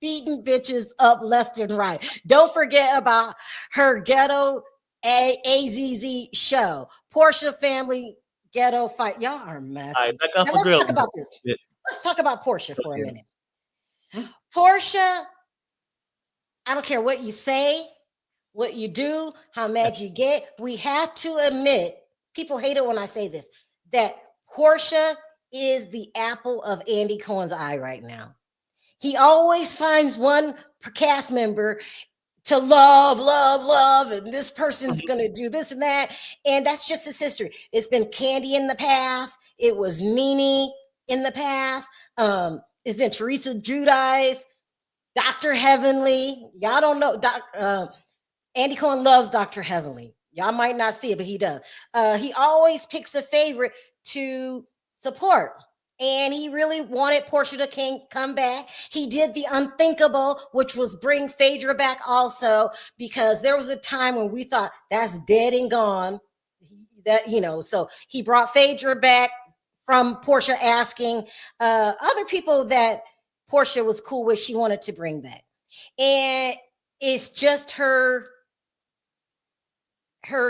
beating bitches up left and right. Don't forget about her ghetto AZZ show. Porsha family ghetto fight. Y'all are messy. All right, now let's talk about this. Let's talk about Porsha for a minute. Porsha, I don't care what you say, what you do, how mad you get. We have to admit, people hate it when I say this, that Porsha is the apple of Andy Cohen's eye right now. He always finds one cast member to love, and this person's gonna do this and that, and that's just his history. It's been Candy in the past. It was NeNe in the past. It's been Teresa Giudice, Dr. Heavenly. Y'all don't know. Andy Cohen loves Dr. Heavenly. Y'all might not see it, but he does. He always picks a favorite to support. And he really wanted Porsha to come back. He did the unthinkable, which was bring Phaedra back also, because there was a time when we thought that's dead and gone. So he brought Phaedra back from Porsha asking other people that Porsha was cool with, she wanted to bring back. And it's just her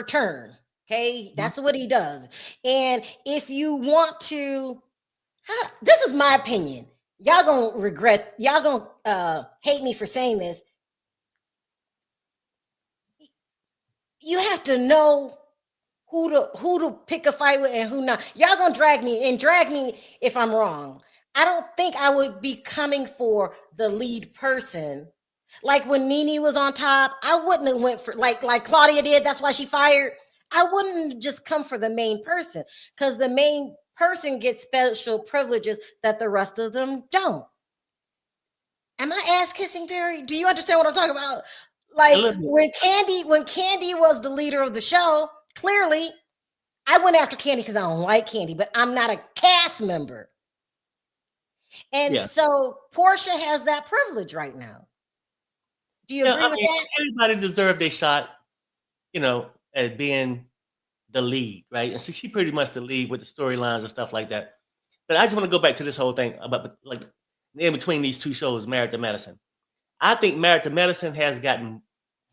turn. Okay, that's what he does. And if you want to, this is my opinion. Y'all gonna regret. Y'all gonna hate me for saying this. You have to know who to pick a fight with and who not. Y'all gonna drag me if I'm wrong. I don't think I would be coming for the lead person. Like when NeNe was on top, I wouldn't have went for like Claudia did. That's why she fired. I wouldn't just come for the main person, because the main person gets special privileges that the rest of them don't. Am I ass kissing, Perry? Do you understand what I'm talking about? Like when Candy was the leader of the show, clearly I went after Candy because I don't like Candy, but I'm not a cast member. And so Porsha has that privilege right now. Do you agree with that? Everybody deserved their shot, as being the lead, right? And so she pretty much the lead with the storylines and stuff like that. But I just want to go back to this whole thing about like in between these two shows, Married to Medicine. I think Married to Medicine has gotten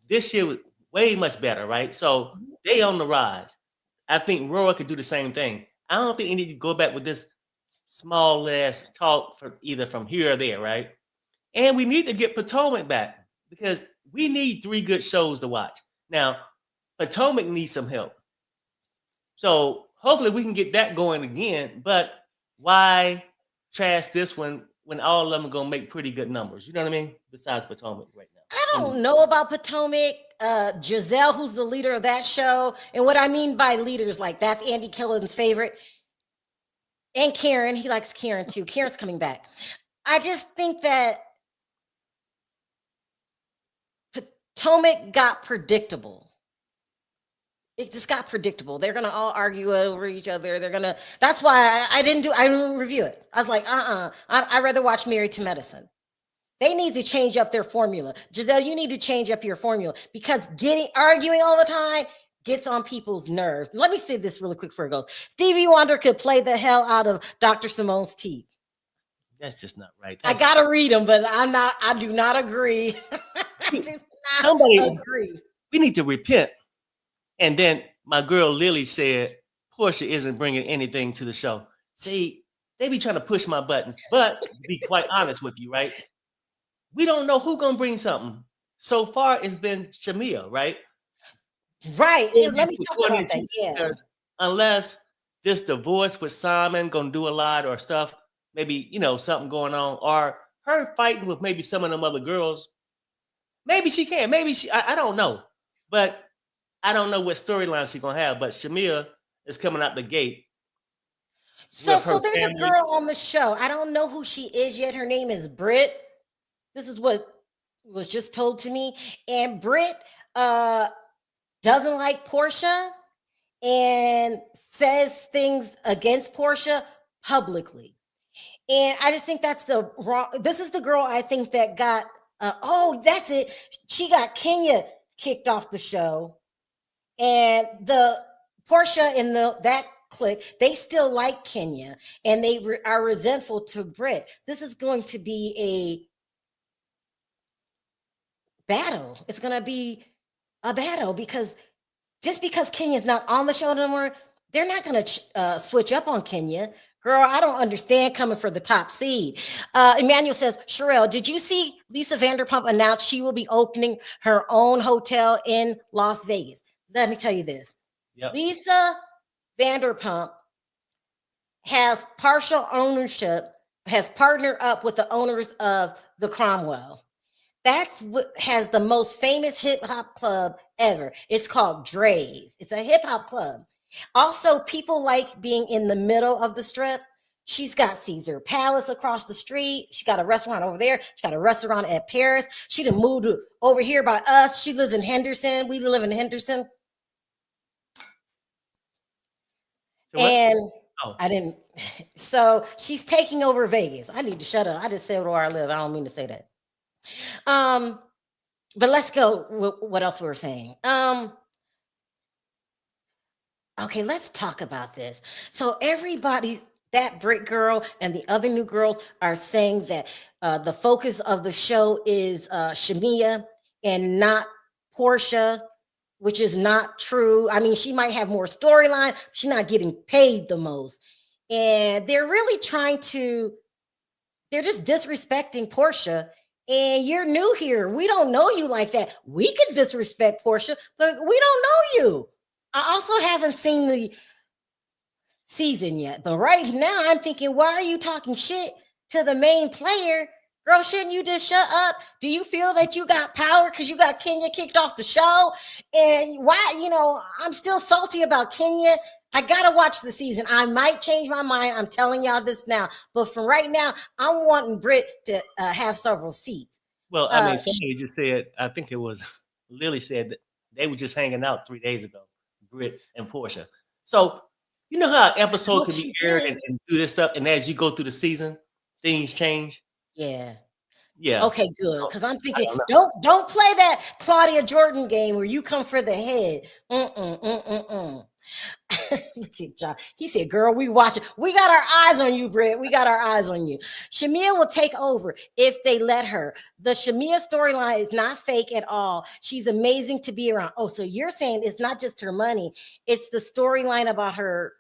this year way much better, right? So they on the rise. I think RHOBH could do the same thing. I don't think you need to go back with this small ass talk for either from here or there, right? And we need to get Potomac back because we need 3 good shows to watch. Now, Potomac needs some help. So hopefully we can get that going again, but why trash this one when all of them are gonna make pretty good numbers? You know what I mean? Besides Potomac right now. I don't know about Potomac. Giselle, who's the leader of that show, and what I mean by leaders, like that's Andy Killen's favorite. And Karen, he likes Karen too. Karen's coming back. I just think that Potomac got predictable. It just got predictable. They're gonna all argue over each other. That's why I didn't review it. I was like, I'd rather watch Married to Medicine. They need to change up their formula. Giselle, you need to change up your formula because arguing all the time gets on people's nerves. Let me say this really quick before it goes. Stevie Wonder could play the hell out of Dr. Simone's teeth. That's just not right. I gotta read them, but I do not agree. Agree. We need to repent. And then my girl Lily said, Porsha isn't bringing anything to the show. See, they be trying to push my buttons, but to be quite honest with you, right? We don't know who's going to bring something. So far, it's been Shamia, right? Right. Let me talk about that. Yeah. Unless this divorce with Simon going to do a lot or stuff, maybe, something going on, or her fighting with maybe some of them other girls. Maybe she can. Maybe I don't know. But I don't know what storyline she's going to have. But Shamia is coming out the gate. So there's a girl on the show. I don't know who she is yet. Her name is Britt. This is what was just told to me. And Britt doesn't like Porsha and says things against Porsha publicly. And I just think that's the wrong. This is the girl I think that got, that's it. She got Kenya kicked off the show, and the Porsha and that clique, they still like Kenya, and they are resentful to Britt. This is going to be a battle. It's going to be a battle because just because Kenya's not on the show no more, they're not going to switch up on Kenya. Girl, I don't understand coming for the top seed. Emmanuel says, Sharrell, did you see Lisa Vanderpump announce she will be opening her own hotel in Las Vegas? Let me tell you this. Yep. Lisa Vanderpump has partial ownership, has partnered up with the owners of the Cromwell. That's what has the most famous hip hop club ever. It's called Dre's. It's a hip hop club. Also, people like being in the middle of the strip. She's got Caesar Palace across the street. She got a restaurant over there. She got a restaurant at Paris. She done moved over here by us. She lives in Henderson. We live in Henderson. And I didn't. So she's taking over Vegas. I need to shut up. I just said where I live. I don't mean to say that. But let's go with what else we were saying. Okay, let's talk about this. So everybody, that Brit girl and the other new girls are saying that the focus of the show is Shamia and not Porsha, which is not true. I mean, she might have more storyline. She's not getting paid the most. And they're really they're just disrespecting Porsha. And you're new here. We don't know you like that. We can disrespect Porsha, but we don't know you. I also haven't seen the season yet, but right now I'm thinking, why are you talking shit to the main player? Girl, shouldn't you just shut up? Do you feel that you got power because you got Kenya kicked off the show? And why, I'm still salty about Kenya. I gotta watch the season. I might change my mind. I'm telling y'all this now. But for right now, I'm wanting Britt to have several seats. Well, I mean, somebody just said, I think it was Lily said that they were just hanging out 3 days ago, Britt and Porsha. So you know how an episode can be aired and do this stuff, and as you go through the season, things change. Yeah. Yeah. Okay, good. Because I'm thinking, don't play that Claudia Jordan game where you come for the head. Look at John. He said, girl, we watching. We got our eyes on you, Britt. We got our eyes on you. Shamia will take over if they let her. The Shamia storyline is not fake at all. She's amazing to be around. Oh, so you're saying it's not just her money. It's the storyline about her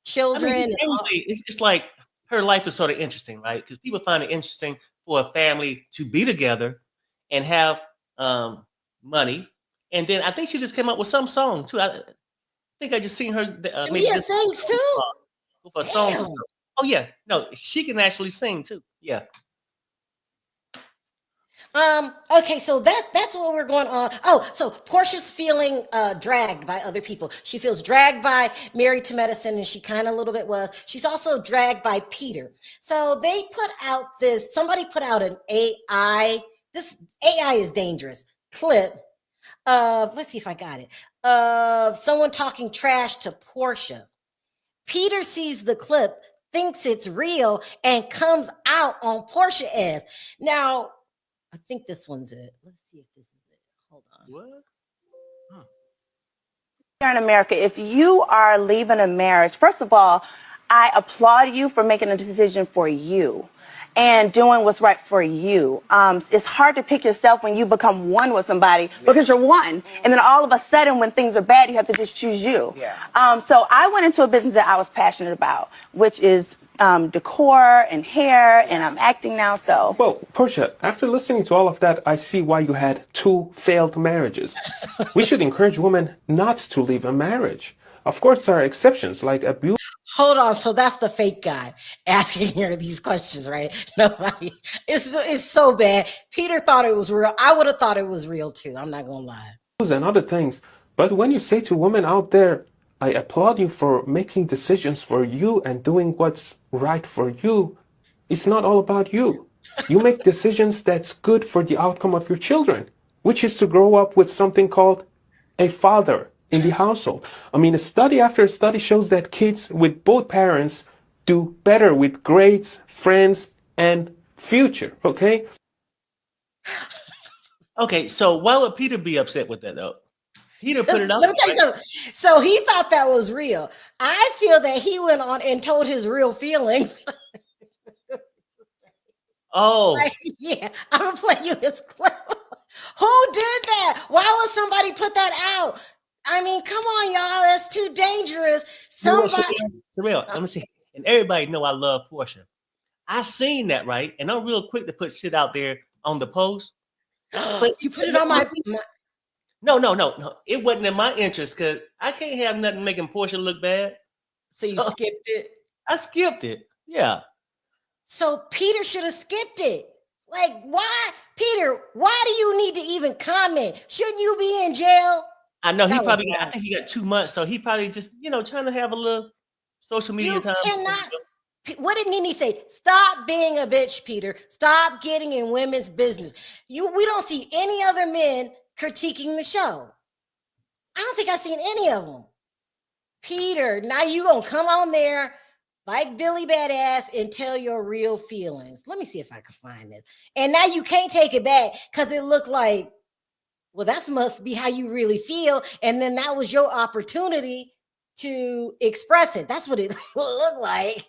children. I mean, it's like her life is sort of interesting, right? Because people find it interesting for a family to be together and have money. And then I think she just came up with some song too. I think I just seen her. Maybe sings too. With a song. Oh yeah, no, she can actually sing too. Yeah. Okay, so that's what we're going on. Oh, so Porsha's feeling dragged by other people. She feels dragged by Married to Medicine, and she kind of a little bit was. She's also dragged by Peter. So they somebody put out an AI. This AI is dangerous clip of, let's see if I got it, of someone talking trash to Porsha. Peter sees the clip, thinks it's real, and comes out on Porsha ass. Now, I think this one's it. Let's see if this is it. Hold on. What? Here in America, if you are leaving a marriage, first of all, I applaud you for making a decision for you and doing what's right for you. It's hard to pick yourself when you become one with somebody because you're one. And then all of a sudden when things are bad, you have to just choose you. So I went into a business that I was passionate about, which is decor and hair, and I'm acting now, so. Well, Porsha, after listening to all of that, I see why you had 2 failed marriages. We should encourage women not to leave a marriage. Of course, there are exceptions like abuse. Hold on, so that's the fake guy asking her these questions, right? Nobody. It's so bad. Peter thought it was real. I would have thought it was real too. I'm not gonna lie. And other things. But when you say to women out there, I applaud you for making decisions for you and doing what's right for you, it's not all about you. You make decisions that's good for the outcome of your children, which is to grow up with something called a father in the household. I mean, study after study shows that kids with both parents do better with grades, friends, and future, okay? Okay, so why would Peter be upset with that though? Peter put it out. Let me tell you something. So he thought that was real. I feel that he went on and told his real feelings. Oh, Like, yeah, I'm gonna play you this clip. Who did that? Why would somebody put that out? I mean, come on, y'all. That's too dangerous. Somebody. Sharrell, let me see. And everybody know I love Porsha. I seen that, right? And I'm real quick to put shit out there on the post. But you put it on my No. It wasn't in my interest because I can't have nothing making Porsha look bad. So you skipped it? I skipped it. Yeah. So Peter should have skipped it. Like, why? Peter, why do you need to even comment? Shouldn't you be in jail? I know he probably got, I think he got 2 months. So he probably just, trying to have a little social media time. Cannot. What did NeNe say? Stop being a bitch, Peter. Stop getting in women's business. We don't see any other men critiquing the show. I don't think I've seen any of them. Peter, now you gonna come on there like Billy Badass and tell your real feelings. Let me see if I can find this. And now you can't take it back because it looked like, well, that must be how you really feel. And then that was your opportunity to express it. That's what it looked like.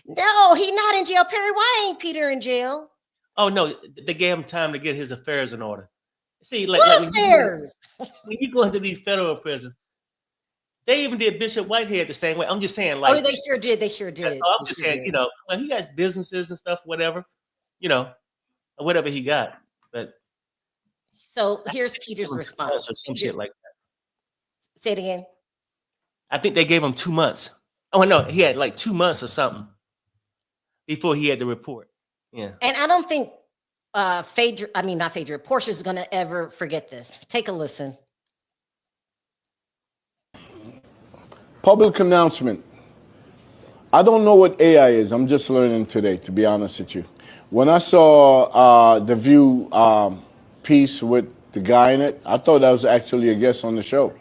No, he's not in jail. Perry, why ain't Peter in jail? Oh, no, they gave him time to get his affairs in order. See, What affairs? When you go into these federal prisons, they even did Bishop Whitehead the same way. I'm just saying, like, oh, they sure did. They sure did. So I'm just saying, when he has businesses and stuff, whatever, whatever he got. But so here's Peter's response or some shit like that. Say it again. I think they gave him 2 months. Oh no, he had like 2 months or something before he had to report. Yeah. And I don't think Porsha's gonna ever forget this. Take a listen. Public announcement. I don't know what AI is. I'm just learning today, to be honest with you. When I saw the View piece with the guy in it, I thought that was actually a guest on the show.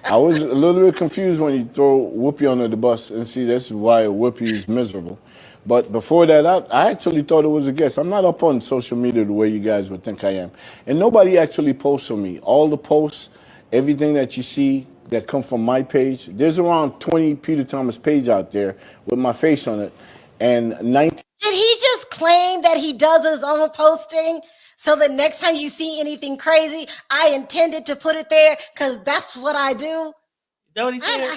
I was a little bit confused when you throw Whoopi under the bus and see this is why Whoopi is miserable. But before that, I actually thought it was a guest. I'm not up on social media the way you guys would think I am. And nobody actually posts on me. All the posts, everything that you see that come from my page, there's around 20 Peter Thomas page out there with my face on it. And 19. Did he just claim that he does his own posting? So the next time you see anything crazy, I intended to put it there because that's what I do. Is that what he said?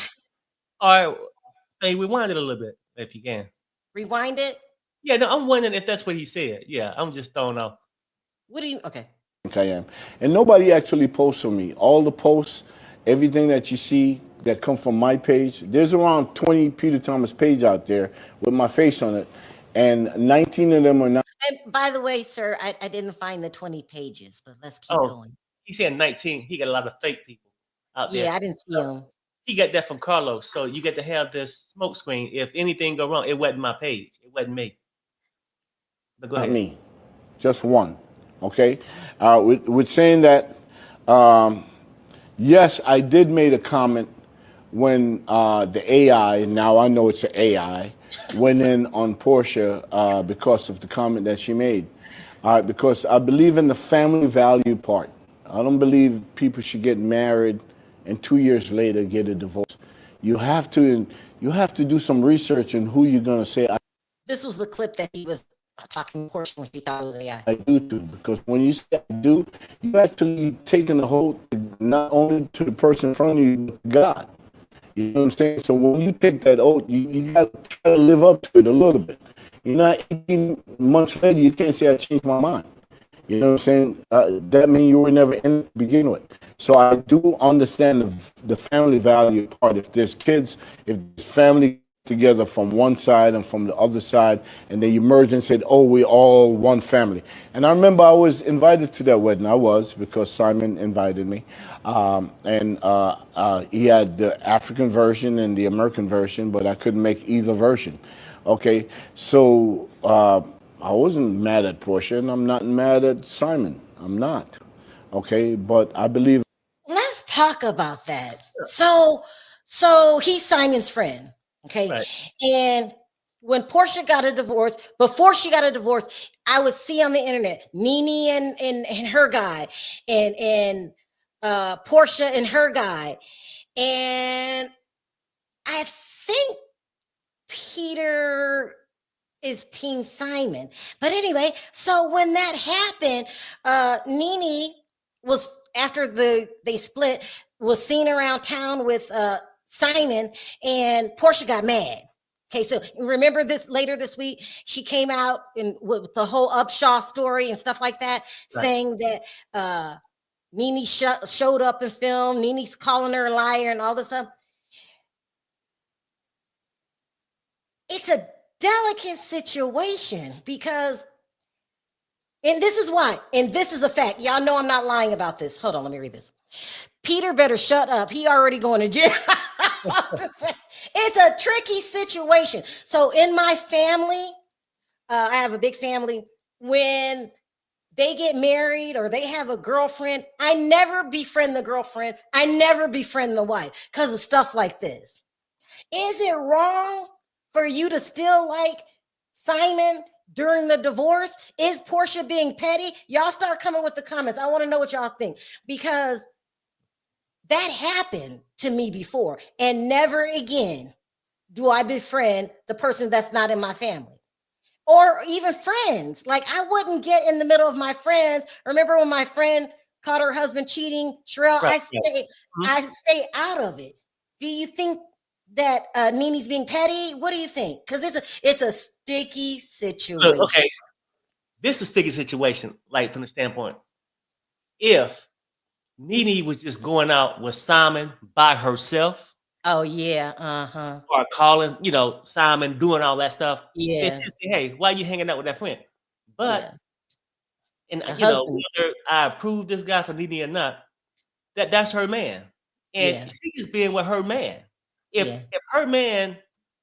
All right. Hey, rewind it a little bit if you can. Rewind it? Yeah, no, I'm wondering if that's what he said. Yeah, I'm just throwing off. What do you, okay. I am. And nobody actually posts on me. All the posts, everything that you see that come from my page, there's around 20 Peter Thomas page out there with my face on it. And 19 of them are not. And by the way, sir, I didn't find the 20 pages, but let's keep going. He said 19. He got a lot of fake people out there. Yeah, I didn't see them. He got that from Carlos. So you get to have this smoke screen. If anything go wrong, it wasn't my page. It wasn't me. But go ahead. Not me. Just one. Okay? With saying that, yes, I did make a comment when the AI, now I know it's an AI, went in on Porsha because of the comment that she made. Because I believe in the family value part. I don't believe people should get married and 2 years later get a divorce. You have to do some research in who you're gonna say. This was the clip that he was talking to Porsha when she thought it was AI. I do too, because when you say I do, you're actually taking the whole, not only to the person in front of you, but to God. You know what I'm saying? So when you take that oath, you got to try to live up to it a little bit. You're not 18 months later, you can't say I changed my mind. You know what I'm saying? That means you were never in to begin with. So I do understand the family value part. If there's kids, if there's family together from one side and from the other side, and they emerged and said, oh, we're all one family. And I remember I was invited to that wedding. I was, because Simon invited me. And he had the African version and the American version, but I couldn't make either version. Okay, so I wasn't mad at Porsha, and I'm not mad at Simon. I'm not. Okay, but I believe. Let's talk about that. So he's Simon's friend. Okay. Right. And when Porsha got a divorce, before she got a divorce, I would see on the internet NeNe and her guy, and Porsha and her guy, and I think Peter is Team Simon. But anyway, so when that happened, NeNe was, after they split, was seen around town with Simon, and Porsha got mad. Okay, so remember this later this week, she came out with the whole Upshaw story and stuff like that, right, saying that NeNe showed up and filmed, NeNe's calling her a liar and all this stuff. It's a delicate situation because, and this is why, and this is a fact. Y'all know I'm not lying about this. Hold on, let me read this. Peter better shut up. He already going to jail. It's a tricky situation. So in my family, I have a big family. When they get married or they have a girlfriend, I never befriend the girlfriend. I never befriend the wife because of stuff like this. Is it wrong for you to still like Simon during the divorce? Is Porsha being petty? Y'all start coming with the comments. I want to know what y'all think, because that happened to me before, and never again do I befriend the person that's not in my family or even friends. Like, I wouldn't get in the middle of my friends. Remember when my friend caught her husband cheating, Sharrell? Right. I stay out of it. Do you think that NeNe's being petty? What do you think? Because it's a sticky situation. Look, okay, this is a sticky situation. Like, from the standpoint, if NeNe was just going out with Simon by herself. Oh yeah, or calling, Simon, doing all that stuff. Yeah. And she say, hey, why are you hanging out with that friend? But and whether I approve this guy for NeNe or not, that's her man, and she's being with her man. If her man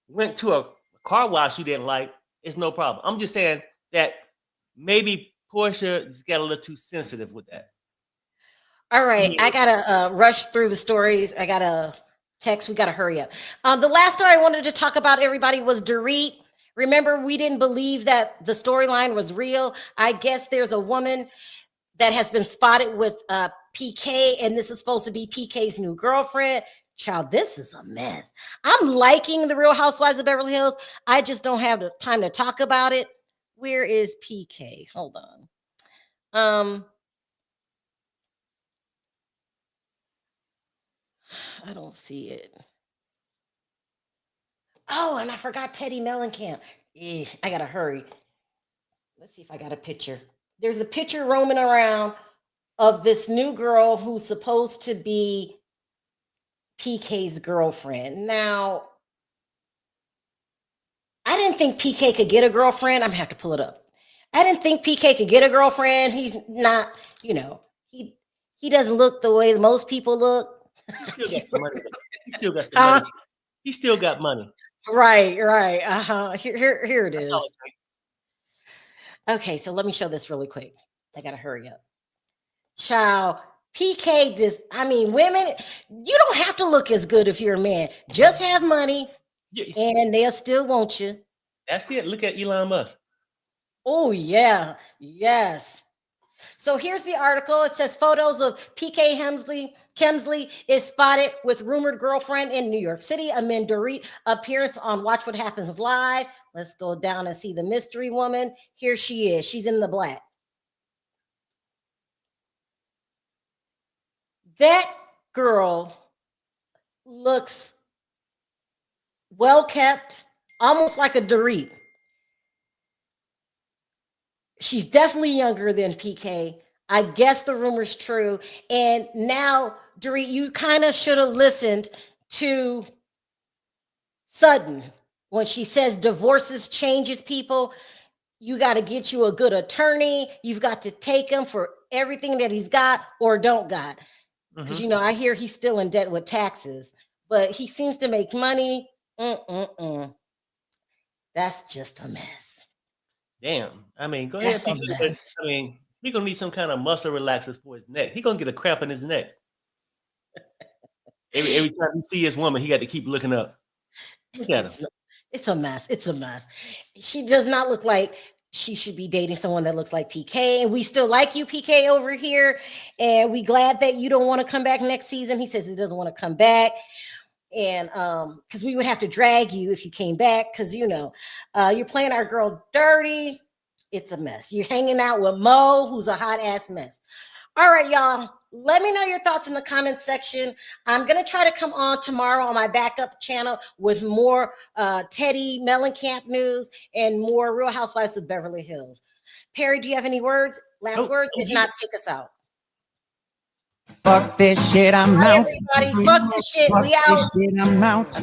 went to a car wash she didn't like, it's no problem. I'm just saying that maybe Porsha just got a little too sensitive with that. All right, I gotta rush through the stories. I gotta text. We gotta hurry up. The last story I wanted to talk about, everybody, was Dorit. Remember, we didn't believe that the storyline was real. I guess there's a woman that has been spotted with PK, and this is supposed to be PK's new girlfriend. Child, this is a mess. I'm liking the Real Housewives of Beverly Hills. I just don't have the time to talk about it. Where is PK? Hold on. I don't see it. Oh, and I forgot Teddy Mellencamp. I gotta hurry. Let's see if I got a picture. There's a picture roaming around of this new girl who's supposed to be PK's girlfriend. Now, I didn't think PK could get a girlfriend. I'm gonna have to pull it up. I didn't think PK could get a girlfriend. He's not, he doesn't look the way most people look. He still got some money. He still got money. Right. Here it is. Okay, so let me show this really quick. I gotta hurry up. Child, PK women, you don't have to look as good if you're a man. Just have money, and they'll still want you. That's it. Look at Elon Musk. Oh yeah, yes. So here's the article. It says photos of PK Kemsley is spotted with rumored girlfriend in New York City amid Dorit appearance on Watch What Happens Live. Let's go down and see the mystery woman. Here she is. She's in the black. That girl looks well kept, almost like a Dorit. She's definitely younger than PK. I guess the rumor's true. And now, Dorit, you kind of should have listened to Sutton when she says divorces changes people. You got to get you a good attorney. You've got to take him for everything that he's got or don't got. Because, I hear he's still in debt with taxes, but he seems to make money. That's just a mess. Damn. Go ahead. He's gonna need some kind of muscle relaxers for his neck. He's gonna get a cramp in his neck. every time you see his woman, he got to keep looking up. Look at him. It's a mess. It's a mess. She does not look like she should be dating someone that looks like PK. And we still like you, PK, over here. And we glad that you don't want to come back next season. He says he doesn't want to come back. And because we would have to drag you if you came back, because you're playing our girl dirty. It's a mess. You're hanging out with Mo, who's a hot ass mess. All right, y'all. Let me know your thoughts in the comments section. I'm going to try to come on tomorrow on my backup channel with more Teddy Mellencamp news and more Real Housewives of Beverly Hills. Perry, do you have any words? Last words? If not, take us out. Fuck this shit, I'm Bye, out. everybody. Fuck this shit. We out. I'm out.